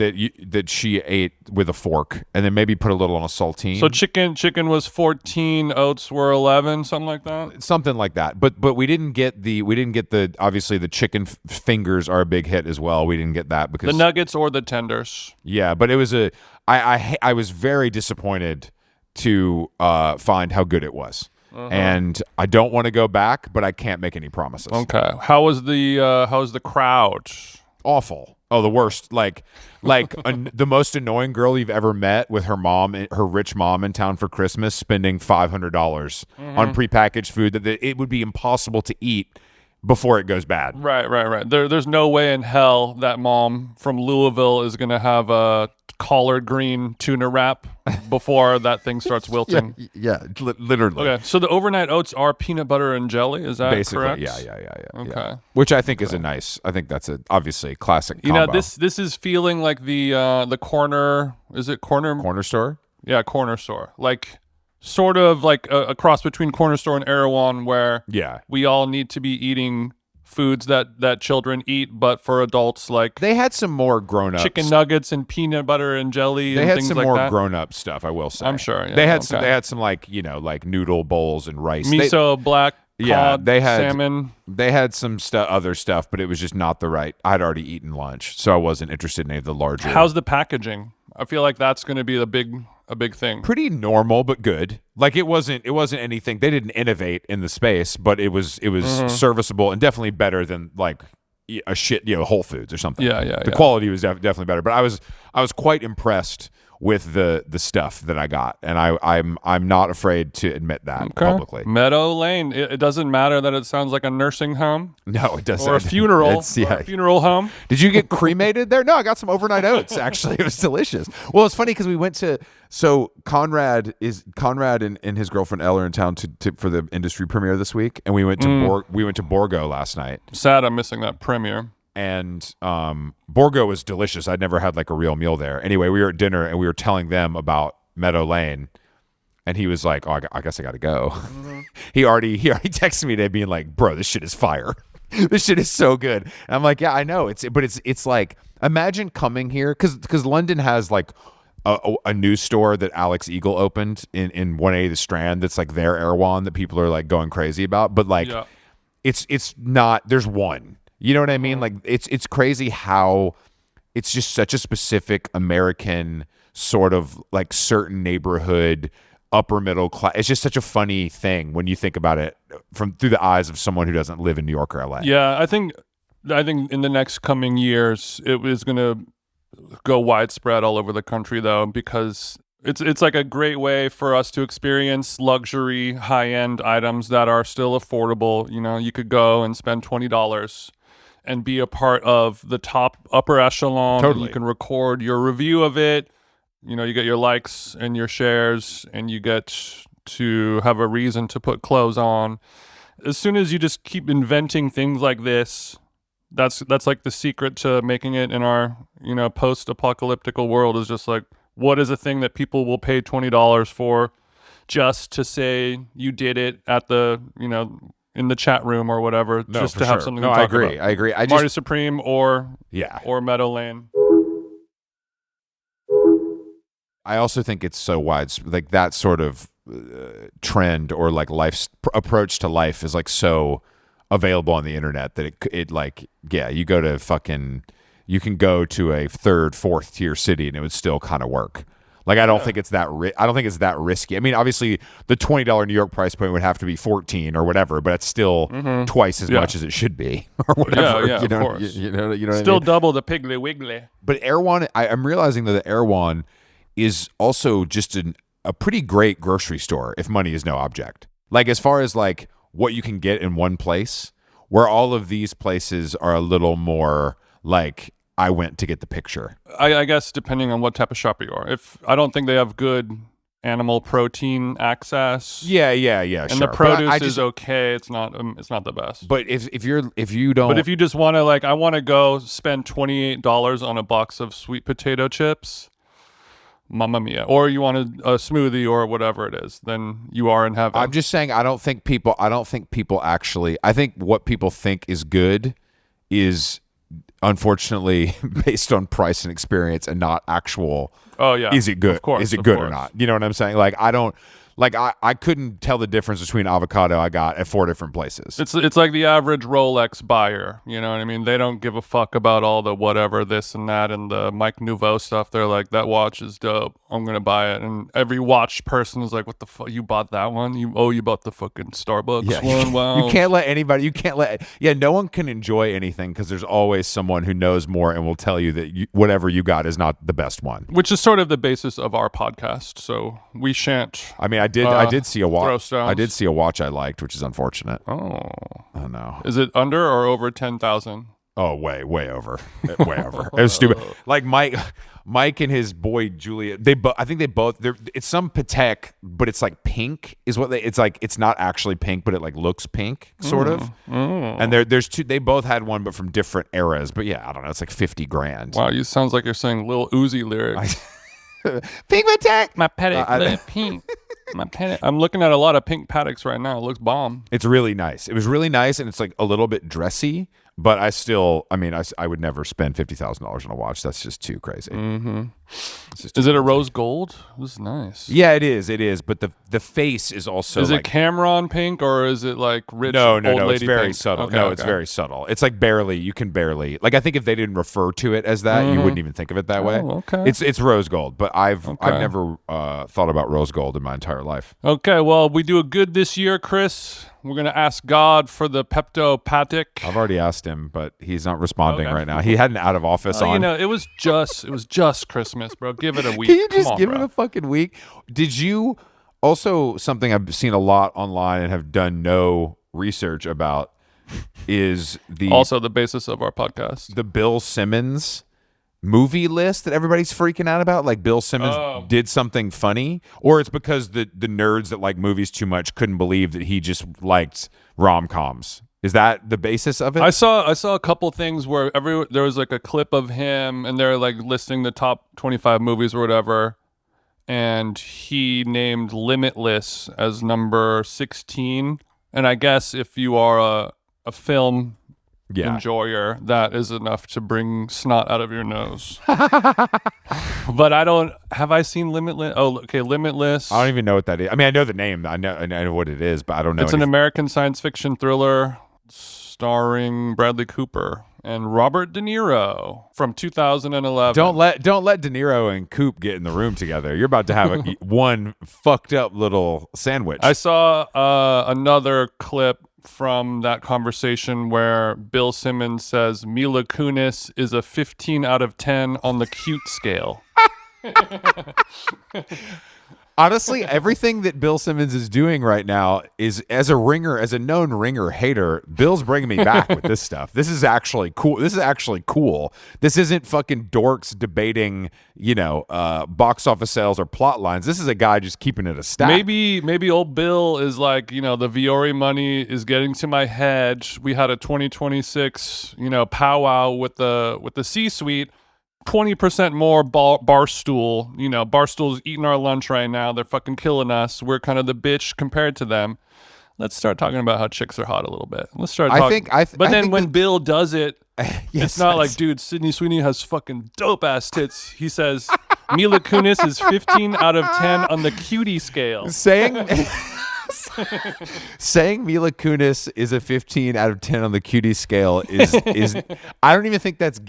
Speaker 1: That she ate with a fork, and then maybe put a little on a saltine.
Speaker 2: So chicken was 14, oats were 11, something like that.
Speaker 1: Something like that. But we didn't get the obviously the chicken fingers are a big hit as well. We didn't get that because
Speaker 2: the nuggets or the tenders.
Speaker 1: Yeah, but it was I was very disappointed to find how good it was. And I don't want to go back, but I can't make any promises.
Speaker 2: Okay. How was the crowd?
Speaker 1: Awful. Oh, the worst. Like the most annoying girl you've ever met with her mom, her rich mom in town for Christmas, spending $500 on prepackaged food that it would be impossible to eat before it goes bad.
Speaker 2: Right. There's no way in hell that mom from Louisville is going to have a collard green tuna wrap before that thing starts wilting.
Speaker 1: Literally.
Speaker 2: Okay, so the overnight oats are peanut butter and jelly. Is that
Speaker 1: basically
Speaker 2: correct?
Speaker 1: Yeah.
Speaker 2: Okay.
Speaker 1: Which I think is I think that's obviously classic combo.
Speaker 2: You know, this is feeling like the corner. Is it
Speaker 1: corner store?
Speaker 2: Yeah, corner store. Like sort of like a cross between corner store and Erewhon, where we all need to be eating foods that children eat, but for adults, like
Speaker 1: they had some more grown up
Speaker 2: chicken nuggets and peanut butter and jelly.
Speaker 1: They
Speaker 2: and
Speaker 1: had
Speaker 2: things
Speaker 1: some
Speaker 2: like
Speaker 1: more
Speaker 2: that.
Speaker 1: grown up stuff, I will say.
Speaker 2: I'm sure. Yeah,
Speaker 1: they had some like like noodle bowls and rice,
Speaker 2: miso, black cod,
Speaker 1: they had
Speaker 2: salmon.
Speaker 1: They had some other stuff, but it was just not the right. I'd already eaten lunch, so I wasn't interested in any of the larger.
Speaker 2: How's the packaging? I feel like that's going to be a big thing.
Speaker 1: Pretty normal, but good. Like it wasn't anything. They didn't innovate in the space, but it was serviceable and definitely better than like a shit Whole Foods or something. The quality was definitely better. But I was quite impressed with the stuff that I got, and I'm not afraid to admit that publicly.
Speaker 2: Meadow Lane. It doesn't matter that it sounds like a nursing home.
Speaker 1: No, it doesn't.
Speaker 2: Or a funeral. Or a funeral home.
Speaker 1: Did you get cremated there? No, I got some overnight oats. Actually, it was delicious. Well, it's funny because we went to Conrad and his girlfriend Elle are in town for the industry premiere this week, and we went to Borgo last night.
Speaker 2: Sad, I'm missing that premiere.
Speaker 1: And Borgo was delicious. I'd never had like a real meal there. Anyway, we were at dinner and we were telling them about Meadow Lane, and he was like, "Oh, I guess I got to go." He already texted me today being like, "Bro, this shit is fire. This shit is so good." And I'm like, "Yeah, I know. It's like imagine coming here because London has like a news store that Alex Eagle opened in 1A the Strand that's like their Erewhon that people are like going crazy about, but like it's not. There's one." You know what I mean? Like it's crazy how it's just such a specific American sort of like certain neighborhood, upper middle class. It's just such a funny thing when you think about it through the eyes of someone who doesn't live in New York or LA.
Speaker 2: Yeah, I think in the next coming years it is going to go widespread all over the country though, because it's like a great way for us to experience luxury, high-end items that are still affordable. You know, you could go and spend $20 and be a part of the upper echelon.
Speaker 1: Totally.
Speaker 2: You can record your review of it. You know, you get your likes and your shares, and you get to have a reason to put clothes on. As soon as you just keep inventing things like this, that's like the secret to making it in our, post-apocalyptical world, is just like, what is a thing that people will pay $20 for just to say you did it at the, in the chat room or whatever, just to have something to talk about.
Speaker 1: I agree.
Speaker 2: Marty Supreme or Meadow Lane.
Speaker 1: I also think it's so widespread, like that sort of trend or like life's approach to life is like so available on the internet that you go to you can go to a third, fourth tier city and it would still kind of work. Like I don't think it's that I don't think it's that risky. I mean, obviously the $20 New York price point would have to be 14 or whatever, but it's still twice as much as it should be or whatever.
Speaker 2: Yeah, of course.
Speaker 1: You know
Speaker 2: still
Speaker 1: what I mean?
Speaker 2: Double the Piggly Wiggly.
Speaker 1: But Erewhon, I'm realizing that the Erewhon is also just a pretty great grocery store if money is no object. Like as far as like what you can get in one place, where all of these places are a little more like I went to get the picture.
Speaker 2: I guess depending on what type of shopper you are. If I don't think they have good animal protein access.
Speaker 1: Yeah,
Speaker 2: and the produce is okay. It's not the best.
Speaker 1: But if you don't,
Speaker 2: but if you just want to I want to go spend $28 on a box of sweet potato chips, mamma mia, or you want a smoothie or whatever it is, then you are in heaven.
Speaker 1: I'm just saying I don't think people actually. I think what people think is good is unfortunately based on price and experience and not actual.
Speaker 2: Oh yeah.
Speaker 1: Is it good?
Speaker 2: Of course,
Speaker 1: is it good or not? You know what I'm saying? Like I couldn't tell the difference between avocado I got at 4 different places.
Speaker 2: It's like the average Rolex buyer. You know what I mean? They don't give a fuck about all the whatever this and that and the Mike Nouveau stuff. They're like, that watch is dope. I'm gonna buy it. And every watch person is like, what the fuck? You bought that one? You bought the fucking Starbucks one? Wow.
Speaker 1: You can't let anybody. No one can enjoy anything because there's always someone who knows more and will tell you that whatever you got is not the best one.
Speaker 2: Which is sort of the basis of our podcast. So we shan't.
Speaker 1: I mean, I did see a watch.
Speaker 2: I
Speaker 1: did see a watch I liked, which is unfortunate.
Speaker 2: Oh
Speaker 1: no!
Speaker 2: Is it under or over 10,000?
Speaker 1: Oh, way over, way over. It was stupid. Like Mike and his boy Julia. I think they both. It's some Patek, but it's like pink. Is what it's like. It's not actually pink, but it like looks pink, sort of. And there's two. They both had one, but from different eras. But yeah, I don't know. It's like $50,000.
Speaker 2: Wow, you sounds like you're saying Lil Uzi lyrics.
Speaker 1: Pink Patek.
Speaker 2: My Patek, pink. My Patek. I'm looking at a lot of pink Pateks right now. It looks bomb.
Speaker 1: It's really nice. It was really nice, and it's like a little bit dressy. But I would never spend $50,000 on a watch. That's just too crazy.
Speaker 2: Mm-hmm. Is it a rose gold? This is nice.
Speaker 1: Yeah, it is. But the face is also.
Speaker 2: Is it Cameron pink or is it like rich?
Speaker 1: No.
Speaker 2: Old lady
Speaker 1: It's very
Speaker 2: pink?
Speaker 1: subtle.
Speaker 2: Okay.
Speaker 1: It's very subtle. It's like barely. You can barely. Like I think if they didn't refer to it as that, you wouldn't even think of it that way.
Speaker 2: Okay.
Speaker 1: It's rose gold, but I've never thought about rose gold in my entire life.
Speaker 2: Okay. Well, we do a good this year, Chris. We're going to ask God for the Pepto Patek.
Speaker 1: I've already asked him, but he's not responding right now. He had an out of office on.
Speaker 2: You know, it was just Christmas, bro. Give it a week.
Speaker 1: Can you just give it a fucking week? Did you also, something I've seen a lot online and have done no research about is
Speaker 2: also the basis of our podcast.
Speaker 1: The Bill Simmons movie list that everybody's freaking out about, like Bill Simmons did something funny, or it's because the nerds that like movies too much couldn't believe that he just liked rom-coms. Is that the basis of it?
Speaker 2: I saw a couple things where there was like a clip of him and they're like listing the top 25 movies or whatever, and he named Limitless as number 16. And I guess if you are a film enjoyer, that is enough to bring snot out of your nose. But have I seen Limitless? Oh, okay, Limitless.
Speaker 1: I don't even know what that is. I mean, I know the name. I know what it is, but I don't know.
Speaker 2: It's an American science fiction thriller starring Bradley Cooper and Robert De Niro from 2011.
Speaker 1: Don't let De Niro and Coop get in the room together. You're about to have one fucked up little sandwich.
Speaker 2: I saw another clip from that conversation where Bill Simmons says Mila Kunis is a 15 out of 10 on the cute scale.
Speaker 1: Honestly, everything that Bill Simmons is doing right now is, as a known ringer hater, Bill's bringing me back with this stuff. This is actually cool. This isn't fucking dorks debating, box office sales or plot lines. This is a guy just keeping it a stack.
Speaker 2: Maybe old Bill is like, the Viore money is getting to my head. We had a 2026, powwow with the C-suite. 20% more Barstool. Barstool's eating our lunch right now. They're fucking killing us. We're kind of the bitch compared to them. Let's start talking about how chicks are hot a little bit. Let's start talking. But then when Bill does it, it's not like, dude, Sydney Sweeney has fucking dope ass tits. He says Mila Kunis is 15 out of 10 on the cutie scale.
Speaker 1: Saying Mila Kunis is a 15 out of 10 on the cutie scale is I don't even think that's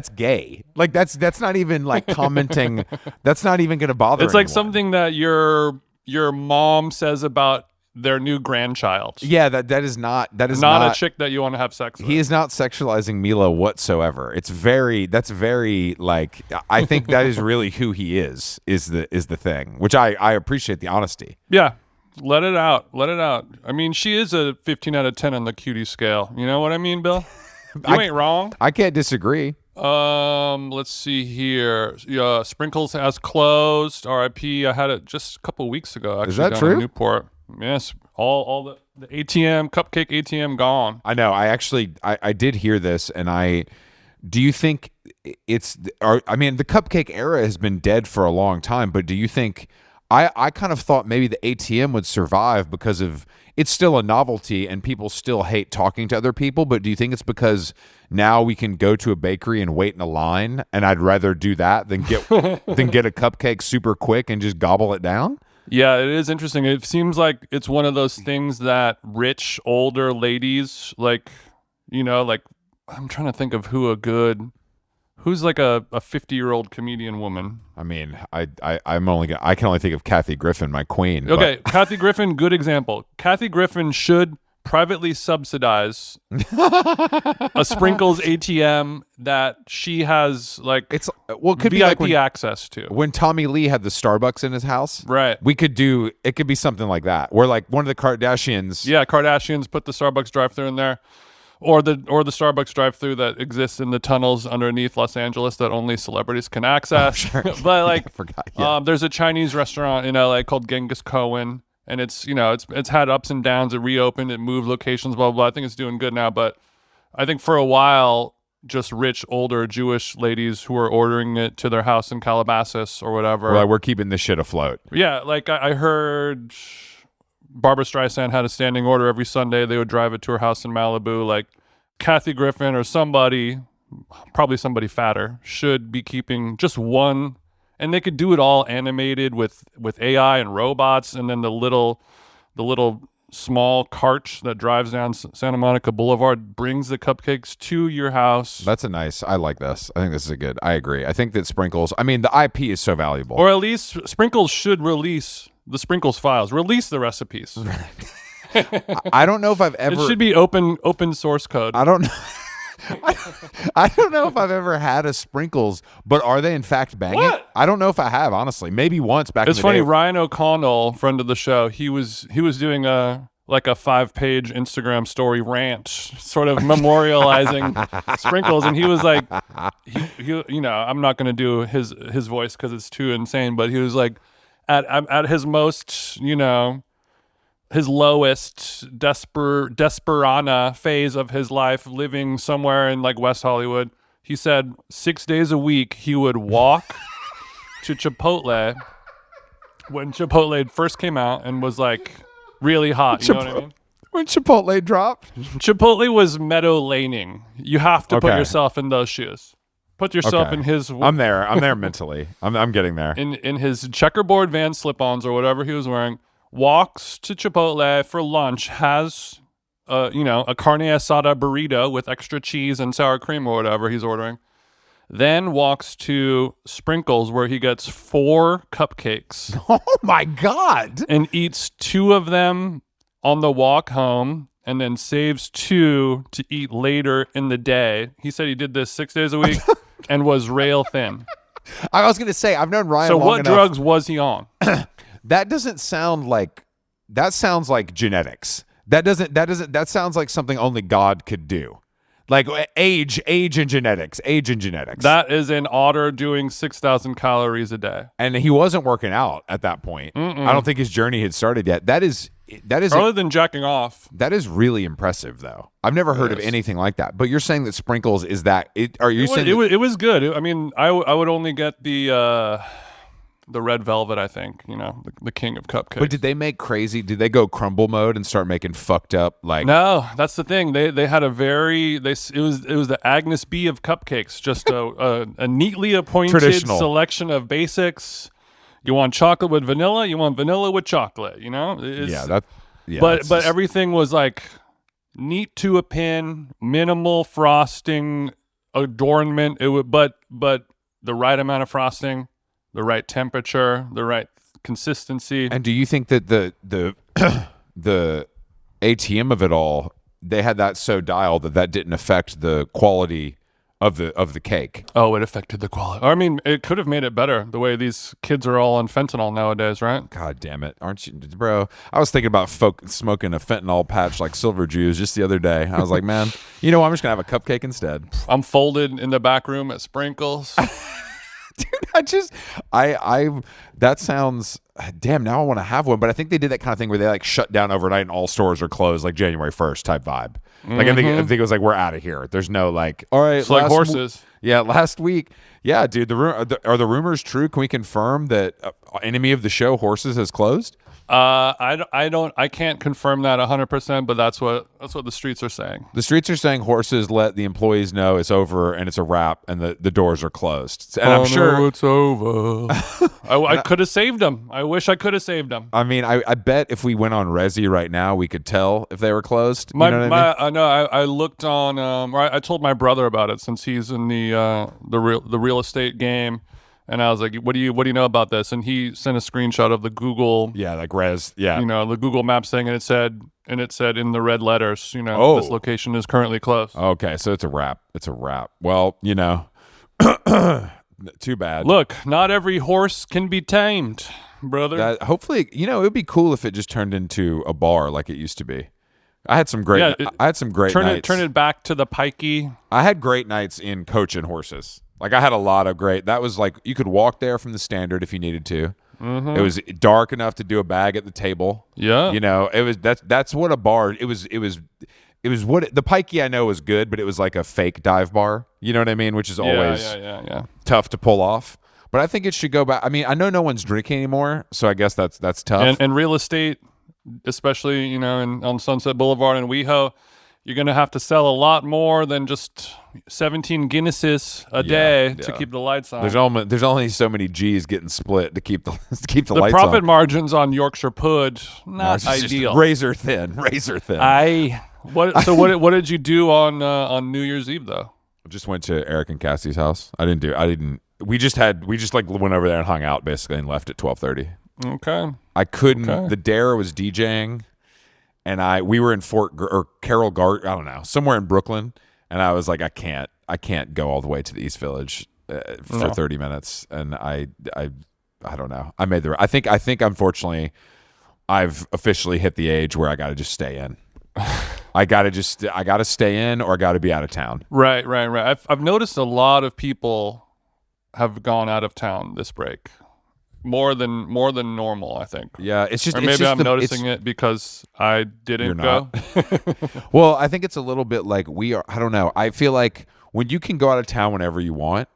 Speaker 1: gay. Like that's not even like commenting. That's not even going to bother
Speaker 2: It's like
Speaker 1: anyone.
Speaker 2: something that your mom says about their new grandchild.
Speaker 1: Yeah, that is not
Speaker 2: Not a chick that you want to have sex with.
Speaker 1: He is not sexualizing Mila whatsoever. That's very like, I think that is really who he is the thing, which I appreciate the honesty.
Speaker 2: Yeah. Let it out. I mean, she is a 15 out of 10 on the cutie scale. You know what I mean, Bill? You ain't wrong.
Speaker 1: I can't disagree.
Speaker 2: Let's see here. Sprinkles has closed. R.I.P. I had it just a couple weeks ago. Actually,
Speaker 1: is that
Speaker 2: down
Speaker 1: true?
Speaker 2: In Newport. Yes. All the ATM, cupcake ATM gone.
Speaker 1: I know. I did hear this, and do you think the cupcake era has been dead for a long time, but do you think, I kind of thought maybe the ATM would survive because of, it's still a novelty and people still hate talking to other people, but do you think it's because now we can go to a bakery and wait in a line, and I'd rather do that than get a cupcake super quick and just gobble it down?
Speaker 2: Yeah, it is interesting. It seems like it's one of those things that rich older ladies, like, I'm trying to think of who's like a 50-year-old comedian woman.
Speaker 1: I mean, I can only think of Kathy Griffin, my queen.
Speaker 2: Okay, Kathy Griffin, good example. Kathy Griffin should privately subsidize a Sprinkles ATM that she has
Speaker 1: could
Speaker 2: VIP
Speaker 1: be like
Speaker 2: access to.
Speaker 1: When Tommy Lee had the Starbucks in his house,
Speaker 2: right?
Speaker 1: It could be something like that, where like one of the Kardashians.
Speaker 2: Yeah, Kardashians put the Starbucks drive-thru in there. Or the Starbucks drive-thru that exists in the tunnels underneath Los Angeles that only celebrities can access.
Speaker 1: Oh, sure.
Speaker 2: But like,
Speaker 1: I forgot. Yeah.
Speaker 2: There's a Chinese restaurant in LA called Genghis Cohen, and it's had ups and downs. It reopened, it moved locations, blah blah blah. I think it's doing good now, but I think for a while, just rich older Jewish ladies who are ordering it to their house in Calabasas or whatever.
Speaker 1: Well, we're keeping this shit afloat.
Speaker 2: Yeah, like I heard Barbara Streisand had a standing order every Sunday. They would drive it to her house in Malibu. Like Kathy Griffin or somebody, probably somebody fatter, should be keeping just one. And they could do it all animated with AI and robots, and then the little small cart that drives down Santa Monica Boulevard brings the cupcakes to your house.
Speaker 1: I like this. I think this is I agree. I think that Sprinkles, the IP is so valuable.
Speaker 2: Or at least Sprinkles should release the Sprinkles files, release the recipes.
Speaker 1: I don't know if I've ever.
Speaker 2: It should be open source code.
Speaker 1: I don't know. I don't know if I've ever had a Sprinkles, but are they in fact banging?
Speaker 2: What?
Speaker 1: I don't know if I have, honestly. Maybe once back in the day.
Speaker 2: It's funny, Ryan O'Connell, friend of the show, he was doing a 5-page Instagram story rant, sort of memorializing Sprinkles, and he was like, I'm not going to do his voice because it's too insane, but he was like, at his most, his lowest desperana phase of his life, living somewhere in like West Hollywood, he said 6 days a week he would walk to Chipotle when Chipotle first came out and was like really hot. You know what I mean?
Speaker 1: When Chipotle dropped?
Speaker 2: Chipotle was Meadow Laning. You have to put yourself in those shoes. Put yourself in his...
Speaker 1: I'm there mentally. I'm getting there.
Speaker 2: In his checkerboard Van slip-ons or whatever he was wearing, walks to Chipotle for lunch, has a carne asada burrito with extra cheese and sour cream or whatever he's ordering, then walks to Sprinkles where he gets 4 cupcakes.
Speaker 1: Oh my God.
Speaker 2: And eats 2 of them on the walk home and then saves 2 to eat later in the day. He said he did this 6 days a week and was rail thin.
Speaker 1: I was going to say, I've known Ryan
Speaker 2: So
Speaker 1: long
Speaker 2: what
Speaker 1: enough.
Speaker 2: drugs was he on?
Speaker 1: That sounds like genetics. That sounds like something only God could do. Like age and genetics.
Speaker 2: That is an otter doing 6,000 calories a day.
Speaker 1: And he wasn't working out at that point. I don't think his journey had started yet. That is
Speaker 2: other than jacking off.
Speaker 1: That is really impressive, though. I've never heard of anything like that. But you're saying that Sprinkles is that? It
Speaker 2: was good. I mean, I would only get the red velvet. I think the king of cupcakes.
Speaker 1: But did they make crazy? Did they go crumble mode and start making fucked up like?
Speaker 2: No, that's the thing. They had it was the Agnes B of cupcakes. Just a neatly appointed selection of basics. You want chocolate with vanilla. You want vanilla with chocolate. But everything was like neat to a pin, minimal frosting, adornment. But the right amount of frosting, the right temperature, the right consistency.
Speaker 1: And do you think that the the ATM of it all, they had that so dialed that didn't affect the quality of the cake.
Speaker 2: Oh, it affected the quality. I mean, it could have made it better the way these kids are all on fentanyl nowadays, right?
Speaker 1: God damn it. Aren't you, bro? I was thinking about smoking a fentanyl patch like Silver Jews just the other day. I was like, man, you know what? I'm just going to have a cupcake instead.
Speaker 2: I'm folded in the back room at Sprinkles.
Speaker 1: Dude, that sounds, damn, now I want to have one. But I think they did that kind of thing where they like shut down overnight and all stores are closed, like January 1st type vibe. Like I think it was like, we're out of here. There's no like, all right.
Speaker 2: It's like horses.
Speaker 1: Last week. Yeah, dude, are the rumors true? Can we confirm that enemy of the show, Horses, has closed?
Speaker 2: I can't confirm that 100%, but that's what the streets are saying.
Speaker 1: The streets are saying Horses let the employees know it's over and it's a wrap and the doors are closed. And I'm sure
Speaker 2: it's over. I could have saved them. I wish I could have saved them.
Speaker 1: I mean, I bet if we went on Resi right now, we could tell if they were closed. You know what I mean?
Speaker 2: I looked on. I told my brother about it since he's in the real estate game. And I was like, what do you know about this? And he sent a screenshot of the Google, the Google Maps thing, and it said in the red letters, this location is currently closed.
Speaker 1: Okay, so it's a wrap. Well, too bad.
Speaker 2: Look, not every horse can be tamed, brother.
Speaker 1: Hopefully, it would be cool if it just turned into a bar like it used to be. I had some great nights.
Speaker 2: Turn it back to the pikey.
Speaker 1: I had great nights in coaching horses. Like I had a lot of that was like you could walk there from the standard if you needed to. Mm-hmm. It was dark enough to do a bag at the table.
Speaker 2: Yeah.
Speaker 1: It was that's what a bar it was what the pikey I know was good, but it was like a fake dive bar. You know what I mean? Which is always tough to pull off. But I think it should go back. I mean, I know no one's drinking anymore, so I guess that's tough.
Speaker 2: And real estate, especially, on Sunset Boulevard in WeHo, you're going to have to sell a lot more than just 17 Guinnesses a day to keep the lights on.
Speaker 1: There's only so many G's getting split to keep the lights on.
Speaker 2: The profit margins on Yorkshire Pud, not ideal.
Speaker 1: Razor thin.
Speaker 2: What did you do on New Year's Eve though?
Speaker 1: I just went to Eric and Cassie's house. We just went over there and hung out basically and left at 12:30.
Speaker 2: Okay.
Speaker 1: I couldn't. Okay. The Dare was DJing. And we were in Carroll Gart, I don't know, somewhere in Brooklyn, and I was like, I can't go all the way to the East Village for 30 minutes, and I don't know. I think unfortunately, I've officially hit the age where I got to just stay in. I got to stay in, or I got to be out of town.
Speaker 2: Right. I've noticed a lot of people have gone out of town this break. More than normal, I think.
Speaker 1: Yeah, it's just.
Speaker 2: Or maybe I'm noticing it because I didn't go.
Speaker 1: Well, I think it's a little bit like we are. I don't know. I feel like when you can go out of town whenever you want,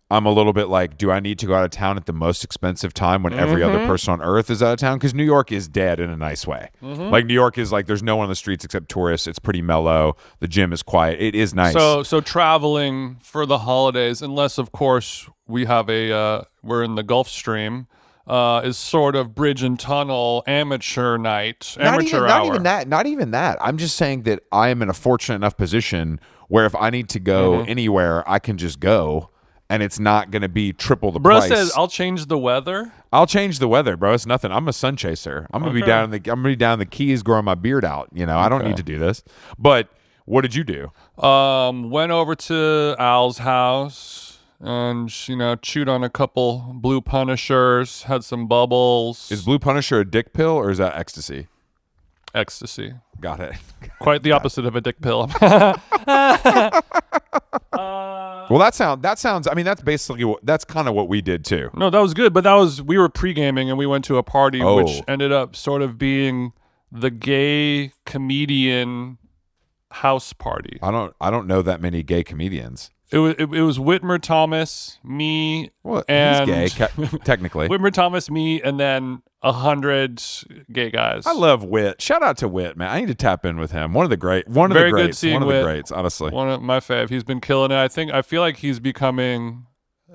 Speaker 1: I'm a little bit like, do I need to go out of town at the most expensive time when every other person on earth is out of town? Because New York is dead in a nice way. Mm-hmm. Like New York is like, there's no one on the streets except tourists. It's pretty mellow. The gym is quiet. It is nice.
Speaker 2: So traveling for the holidays, unless of course we have we're in the Gulf Stream. Is sort of bridge and tunnel amateur night, amateur hour.
Speaker 1: Not even that. I'm just saying that I am in a fortunate enough position where if I need to go anywhere, I can just go, and it's not going to be triple the price.
Speaker 2: Bro says, "I'll change the weather."
Speaker 1: I'll change the weather, bro. It's nothing. I'm a sun chaser. I'm gonna be down in the Keys, growing my beard out. I don't need to do this. But what did you do?
Speaker 2: Went over to Al's house. And, chewed on a couple Blue Punishers, had some bubbles.
Speaker 1: Is Blue Punisher a dick pill or is that ecstasy?
Speaker 2: Ecstasy.
Speaker 1: Got it.
Speaker 2: Quite the opposite of a dick pill.
Speaker 1: Well, that sounds, I mean, that's kind of what we did too.
Speaker 2: No, that was good. But we were pre-gaming and we went to a party which ended up sort of being the gay comedian house party.
Speaker 1: I don't know that many gay comedians.
Speaker 2: It was Whitmer Thomas, me,
Speaker 1: and he's gay, technically.
Speaker 2: Whitmer Thomas, me, and then 100 gay guys.
Speaker 1: I love Whit. Shout out to Whit, man. I need to tap in with him. One of the greats, honestly.
Speaker 2: One of my fave. He's been killing it. I feel like he's becoming.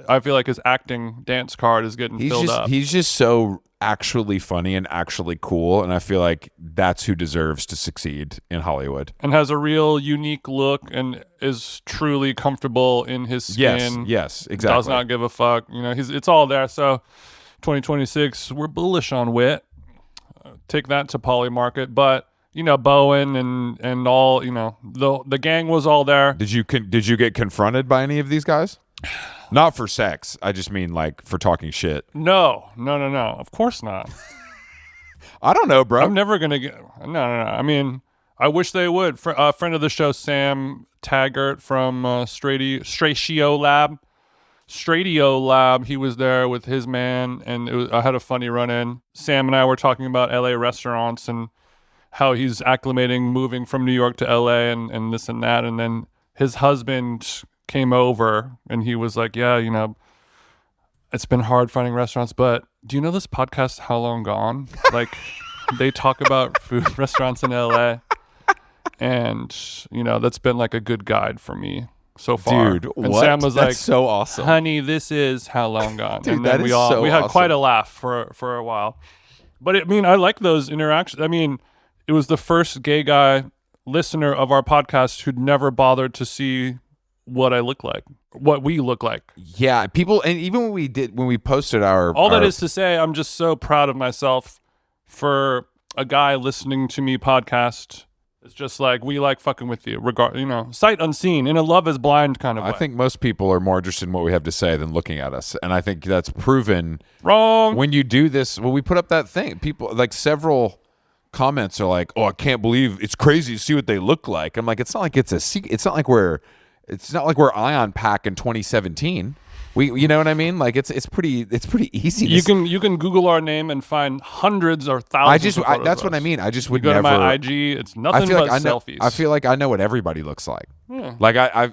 Speaker 2: I feel like his acting dance card is getting filled up.
Speaker 1: He's just so actually funny and actually cool, and I feel like that's who deserves to succeed in Hollywood.
Speaker 2: And has a real unique look and is truly comfortable in his skin.
Speaker 1: Yes, exactly.
Speaker 2: Does not give a fuck. It's all there. So 2026, we're bullish on Wit. take that to Poly Market. But Bowen and all the gang was all there.
Speaker 1: Did you get confronted by any of these guys? Not for sex. I just mean like for talking shit.
Speaker 2: No. Of course not.
Speaker 1: I don't know, bro.
Speaker 2: I'm never gonna get. No. I mean, I wish they would. Friend of the show, Sam Taggart from Stratio Lab. He was there with his man, and I had a funny run-in. Sam and I were talking about LA restaurants and how he's acclimating, moving from New York to LA, and this and that. And then his husband came over, and he was like, "Yeah, it's been hard finding restaurants, but do you know this podcast, How Long Gone? Like, they talk about food restaurants in LA, and that's been like a good guide for me so far."
Speaker 1: Dude,
Speaker 2: and
Speaker 1: what?
Speaker 2: Sam was
Speaker 1: That's
Speaker 2: like,
Speaker 1: so awesome.
Speaker 2: "Honey, this is How Long Gone."
Speaker 1: Dude,
Speaker 2: and then
Speaker 1: that
Speaker 2: we
Speaker 1: is so
Speaker 2: had quite
Speaker 1: awesome.
Speaker 2: a laugh for a while. But I like those interactions. I mean, it was the first gay guy listener of our podcast who'd never bothered to see what we look like.
Speaker 1: Yeah, people, and even when we posted
Speaker 2: that is to say, I'm just so proud of myself for a guy listening to me podcast. It's just like, we like fucking with you, sight unseen, in a love is blind kind of way.
Speaker 1: I think most people are more interested in what we have to say than looking at us, and I think that's proven
Speaker 2: wrong.
Speaker 1: When you do this, when we put up that thing, people, like, several comments are like, "Oh, I can't believe it's crazy to see what they look like." I'm like, it's not like it's a secret. It's not like we're Ion Pack in 2017. You know what I mean? Like, it's pretty easy.
Speaker 2: You can Google our name and find hundreds or thousands.
Speaker 1: That's what I mean. I just would
Speaker 2: go
Speaker 1: never.
Speaker 2: To my IG. It's nothing but selfies.
Speaker 1: I feel like I know what everybody looks like. Yeah. Like I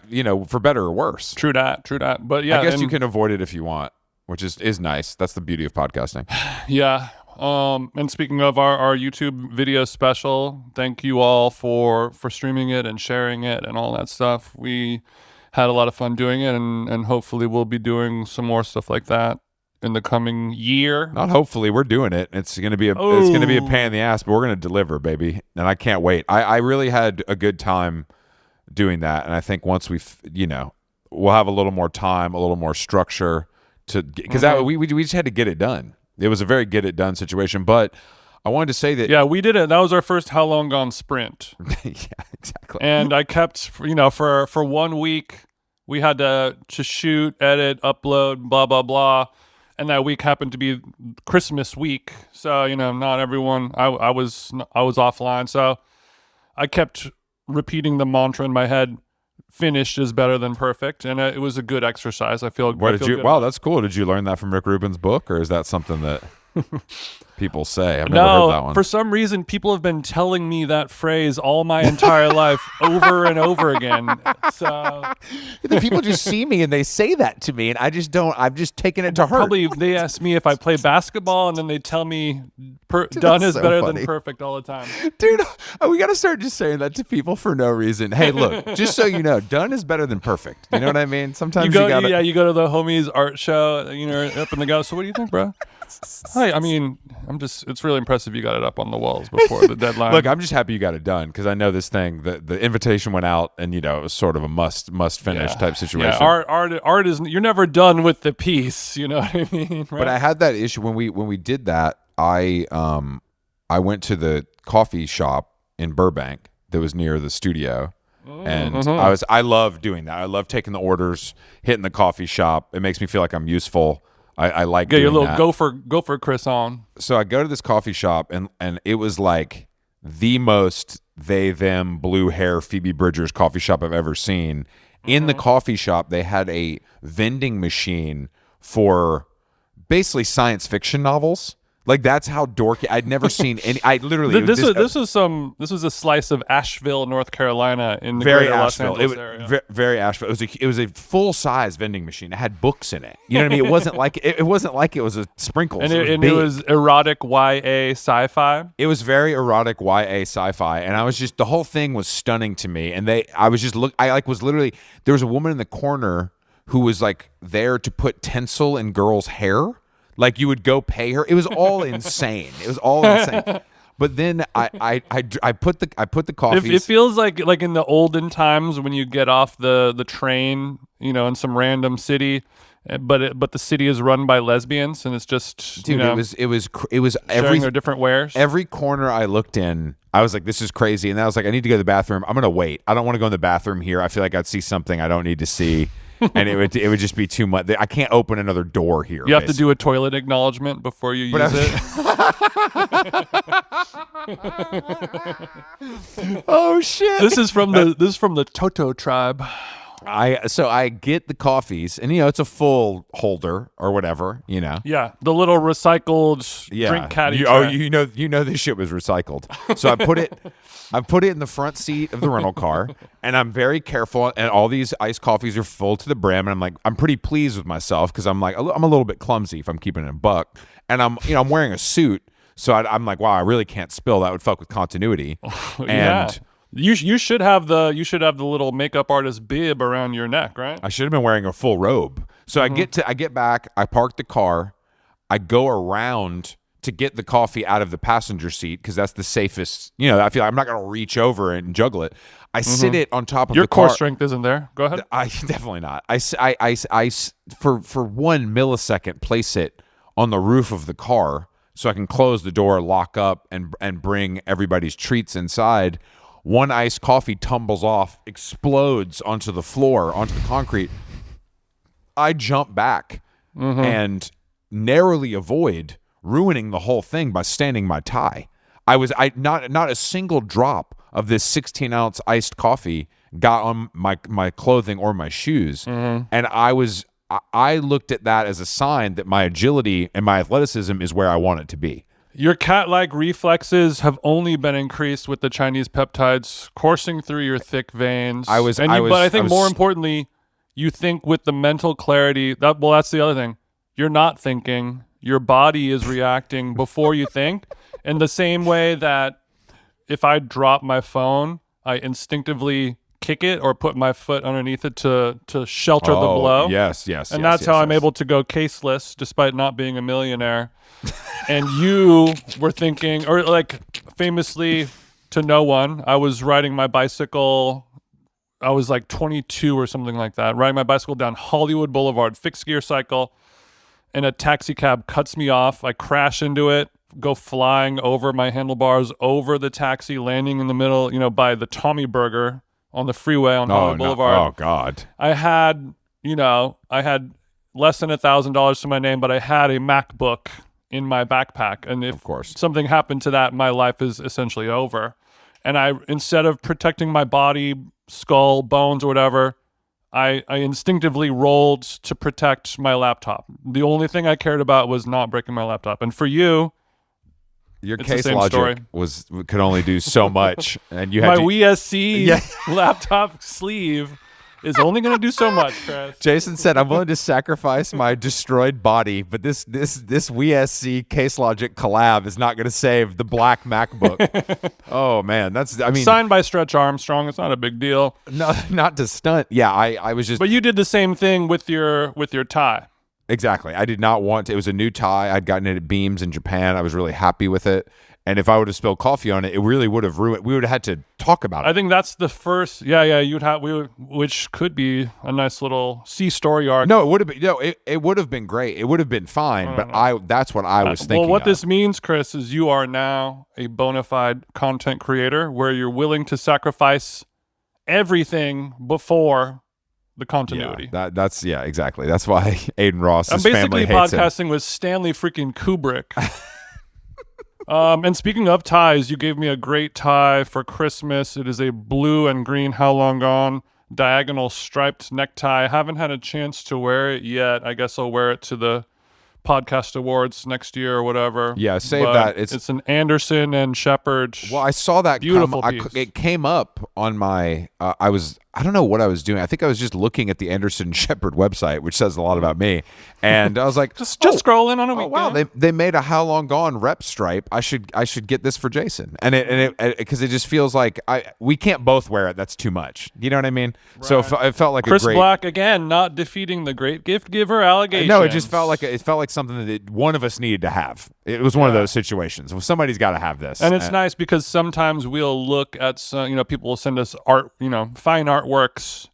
Speaker 1: for better or worse.
Speaker 2: True that. But yeah,
Speaker 1: I guess you can avoid it if you want, which is nice. That's the beauty of podcasting.
Speaker 2: Yeah. And speaking of our YouTube video special, thank you all for streaming it and sharing it and all that stuff. We had a lot of fun doing it, and hopefully we'll be doing some more stuff like that in the coming year.
Speaker 1: Not hopefully, we're doing it. It's gonna be a pain in the ass, but we're gonna deliver, baby. And I can't wait. I really had a good time doing that, and I think once we'll have a little more time, a little more structure because we just had to get it done. It was a very get it done situation, but I wanted to say that.
Speaker 2: Yeah, we did it. That was our first How Long Gone sprint.
Speaker 1: Yeah, exactly.
Speaker 2: And I kept, for 1 week, we had to shoot, edit, upload, blah, blah, blah. And that week happened to be Christmas week. So, not everyone, I was offline. So I kept repeating the mantra in my head, finished is better than perfect. And it was a good exercise. I feel good.
Speaker 1: Wow, that's cool. Did you learn that from Rick Rubin's book, or is that something that people say? I've never heard that one.
Speaker 2: For some reason, people have been telling me that phrase all my entire life over and over again. So
Speaker 1: the people just see me and they say that to me, and I just don't. I've just taken it to heart.
Speaker 2: Probably they ask me if I play basketball, and then they tell me done is so better than perfect all the time.
Speaker 1: Dude, we got to start just saying that to people for no reason. Hey, look, just so you know, done is better than perfect. You know what I mean? Sometimes you go
Speaker 2: to the homies art show, up in the go. So what do you think, bro? Hi, I mean, it's really impressive you got it up on the walls before the deadline.
Speaker 1: Look, I'm just happy you got it done, because I know this thing, the invitation went out, and it was sort of a must finish type situation.
Speaker 2: Yeah, art is, you're never done with the piece, you know what I mean? Right?
Speaker 1: But I had that issue when we did that. I went to the coffee shop in Burbank that was near the studio. And I love doing that. I love taking the orders, hitting the coffee shop. It makes me feel like I'm useful. I like doing
Speaker 2: your little
Speaker 1: that.
Speaker 2: go for Chris on.
Speaker 1: So I go to this coffee shop, and it was like the most them blue hair Phoebe Bridgers coffee shop I've ever seen. In the coffee shop, they had a vending machine for basically science fiction novels. Like, that's how dorky. I'd never seen any. I literally
Speaker 2: this was a slice of Asheville, North Carolina, in the
Speaker 1: very
Speaker 2: greater
Speaker 1: Asheville.
Speaker 2: Los Angeles area.
Speaker 1: Very Asheville. It was a full size vending machine. It had books in it. You know what I mean? It wasn't like it was a sprinkles.
Speaker 2: And it was erotic YA sci-fi.
Speaker 1: It was very erotic YA sci-fi, and I was just, the whole thing was stunning to me. And I was literally, there was a woman in the corner who was like there to put tinsel in girls' hair. Like, you would go pay her. It was all insane. But then I put the coffees.
Speaker 2: It feels like in the olden times when you get off the train, in some random city, but the city is run by lesbians, and it's just
Speaker 1: Dude, it was
Speaker 2: sharing their different wares.
Speaker 1: every corner I looked in, I was like, this is crazy. And then I was like, I need to go to the bathroom. I'm gonna wait. I don't want to go in the bathroom here. I feel like I'd see something I don't need to see. And it would just be too much. I can't open another door here.
Speaker 2: You have to do a toilet acknowledgement before you use it.
Speaker 1: Oh shit!
Speaker 2: This is from the Toto tribe.
Speaker 1: So I get the coffees, and it's a full holder or whatever,
Speaker 2: Yeah, the little recycled drink caddy.
Speaker 1: You know this shit was recycled. So I put it in the front seat of the rental car, and I'm very careful. And all these iced coffees are full to the brim, and I'm like, I'm pretty pleased with myself because I'm like, I'm a little bit clumsy if I'm keeping it a buck, and I'm wearing a suit, so I'm like, wow, I really can't spill. That would fuck with continuity. And
Speaker 2: you should have the little makeup artist bib around your neck, right?
Speaker 1: I should have been wearing a full robe. So I get back, I park the car, I go around to get the coffee out of the passenger seat because that's the safest. I feel like I'm not going to reach over and juggle it. I sit it on top of
Speaker 2: your
Speaker 1: the car.
Speaker 2: core strength isn't there. Go ahead.
Speaker 1: I definitely not. I for 1 millisecond place it on the roof of the car so I can close the door, lock up, and bring everybody's treats inside. One iced coffee tumbles off, explodes onto the floor, onto the concrete. I jump back and narrowly avoid ruining the whole thing by standing my tie. Not a single drop of this 16-ounce iced coffee got on my clothing or my shoes, and I looked at that as a sign that my agility and my athleticism is where I want it to be.
Speaker 2: Your cat-like reflexes have only been increased with the Chinese peptides coursing through your thick veins. But I think more importantly, you think with the mental clarity. That's the other thing. You're not thinking. Your body is reacting before you think. In the same way that if I drop my phone, I instinctively kick it or put my foot underneath it to shelter the blow.
Speaker 1: Yes.
Speaker 2: And that's how I'm able to go caseless despite not being a millionaire. And you were thinking, or like famously to no one, I was riding my bicycle. I was like 22 or something like that, riding my bicycle down Hollywood Boulevard, fixed gear cycle, and a taxi cab cuts me off. I crash into it, go flying over my handlebars, over the taxi, landing in the middle, by the Tommy Burger on the freeway on Hollywood Boulevard.
Speaker 1: Oh God!
Speaker 2: I had less than $1,000 to my name, but I had a MacBook in my backpack, and if something happened to that, my life is essentially over. And instead of protecting my body, skull, bones, or whatever, I instinctively rolled to protect my laptop. The only thing I cared about was not breaking my laptop. And for you,
Speaker 1: your case logic could only do so much, and you
Speaker 2: my
Speaker 1: had
Speaker 2: WSC laptop sleeve is only going to do so much, Chris.
Speaker 1: Jason said, "I'm willing to sacrifice my destroyed body, but this WSC Case Logic collab is not going to save the black MacBook." Oh man,
Speaker 2: signed by Stretch Armstrong. It's not a big deal.
Speaker 1: No, not to stunt. Yeah, I was just.
Speaker 2: But you did the same thing with your tie.
Speaker 1: Exactly. I did not want to. It was a new tie. I'd gotten it at Beams in Japan. I was really happy with it. And if I would have spilled coffee on it, it really would have ruined. We would have had to talk about it.
Speaker 2: I think that's the first. Yeah. Which could be a nice little story arc.
Speaker 1: No, it would have been. No, it would have been great. It would have been fine. But that's what I was thinking.
Speaker 2: Well, what this means, Chris, is you are now a bona fide content creator where you're willing to sacrifice everything before the continuity.
Speaker 1: Yeah, that's exactly. That's why Aiden Ross.
Speaker 2: I'm basically podcasting with Stanley freaking Kubrick. And speaking of ties, you gave me a great tie for Christmas. It is a blue and green How Long Gone diagonal striped necktie. I haven't had a chance to wear it yet. I guess I'll wear it to the podcast awards next year or whatever.
Speaker 1: Yeah, save that.
Speaker 2: It's an Anderson and Shepherd.
Speaker 1: Well, I saw that.
Speaker 2: Beautiful piece.
Speaker 1: It came up on my. I don't know what I was doing. I think I was just looking at the Anderson Shepherd website, which says a lot about me. And I was like,
Speaker 2: just scrolling on a weekend.
Speaker 1: Wow, they made a How Long Gone rep stripe. I should get this for Jason. And it because it just feels like we can't both wear it. That's too much. You know what I mean? Right. So it felt like
Speaker 2: Chris Black again, not defeating the great gift giver allegation.
Speaker 1: No, it just felt like something that one of us needed to have. It was one of those situations. Well, somebody's got to have this.
Speaker 2: And it's nice because sometimes we'll look at some, people will send us art, fine artworks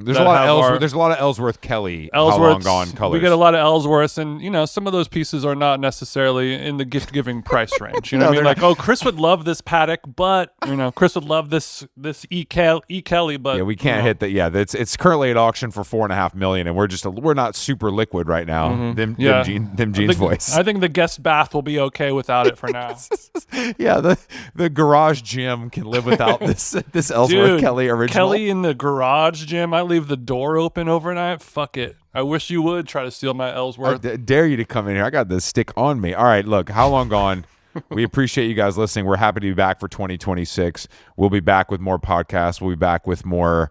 Speaker 1: There's
Speaker 2: that
Speaker 1: a lot of
Speaker 2: have
Speaker 1: Ellsworth.
Speaker 2: our-
Speaker 1: There's a lot of Ellsworth Kelly how long gone colors.
Speaker 2: We get a lot of Ellsworths, and some of those pieces are not necessarily in the gift giving price range. You know what I mean? Like, oh, Chris would love this Patek, but Chris would love this E. Kelly, but
Speaker 1: yeah, we can't hit that. Yeah, it's currently at auction for $4.5 million, and we're not super liquid right now. Them jeans voice.
Speaker 2: I think the guest bath will be okay without it for now.
Speaker 1: Yeah, the garage gym can live without this Ellsworth
Speaker 2: Dude,
Speaker 1: Kelly original.
Speaker 2: Kelly in the garage gym. I leave the door open overnight. Fuck it. I wish you would try to steal my Ellsworth.
Speaker 1: I dare you to come in here. I got this stick on me. All right, look, how long gone? We appreciate you guys listening. We're happy to be back for 2026. We'll be back with more podcasts. We'll be back with more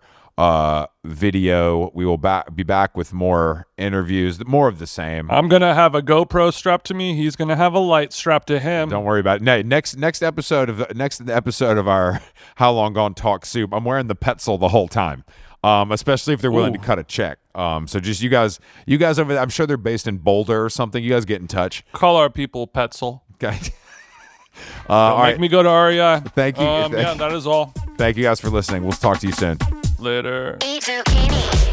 Speaker 1: video. We will be back with more interviews, more of the same.
Speaker 2: I'm gonna have a GoPro strapped to me. He's gonna have a light strapped to him.
Speaker 1: Don't worry about it. No, next episode of our How Long Gone Talk Soup, I'm wearing the Petzl the whole time. Especially if they're willing to cut a check. So just you guys over there, I'm sure they're based in Boulder or something. You guys get in touch.
Speaker 2: Call our people Petzl.
Speaker 1: Okay.
Speaker 2: All right. Make me go to R.E.I.
Speaker 1: Thank you.
Speaker 2: Yeah, that is all.
Speaker 1: Thank you guys for listening. We'll talk to you soon.
Speaker 2: Later.
Speaker 3: Eat zucchini.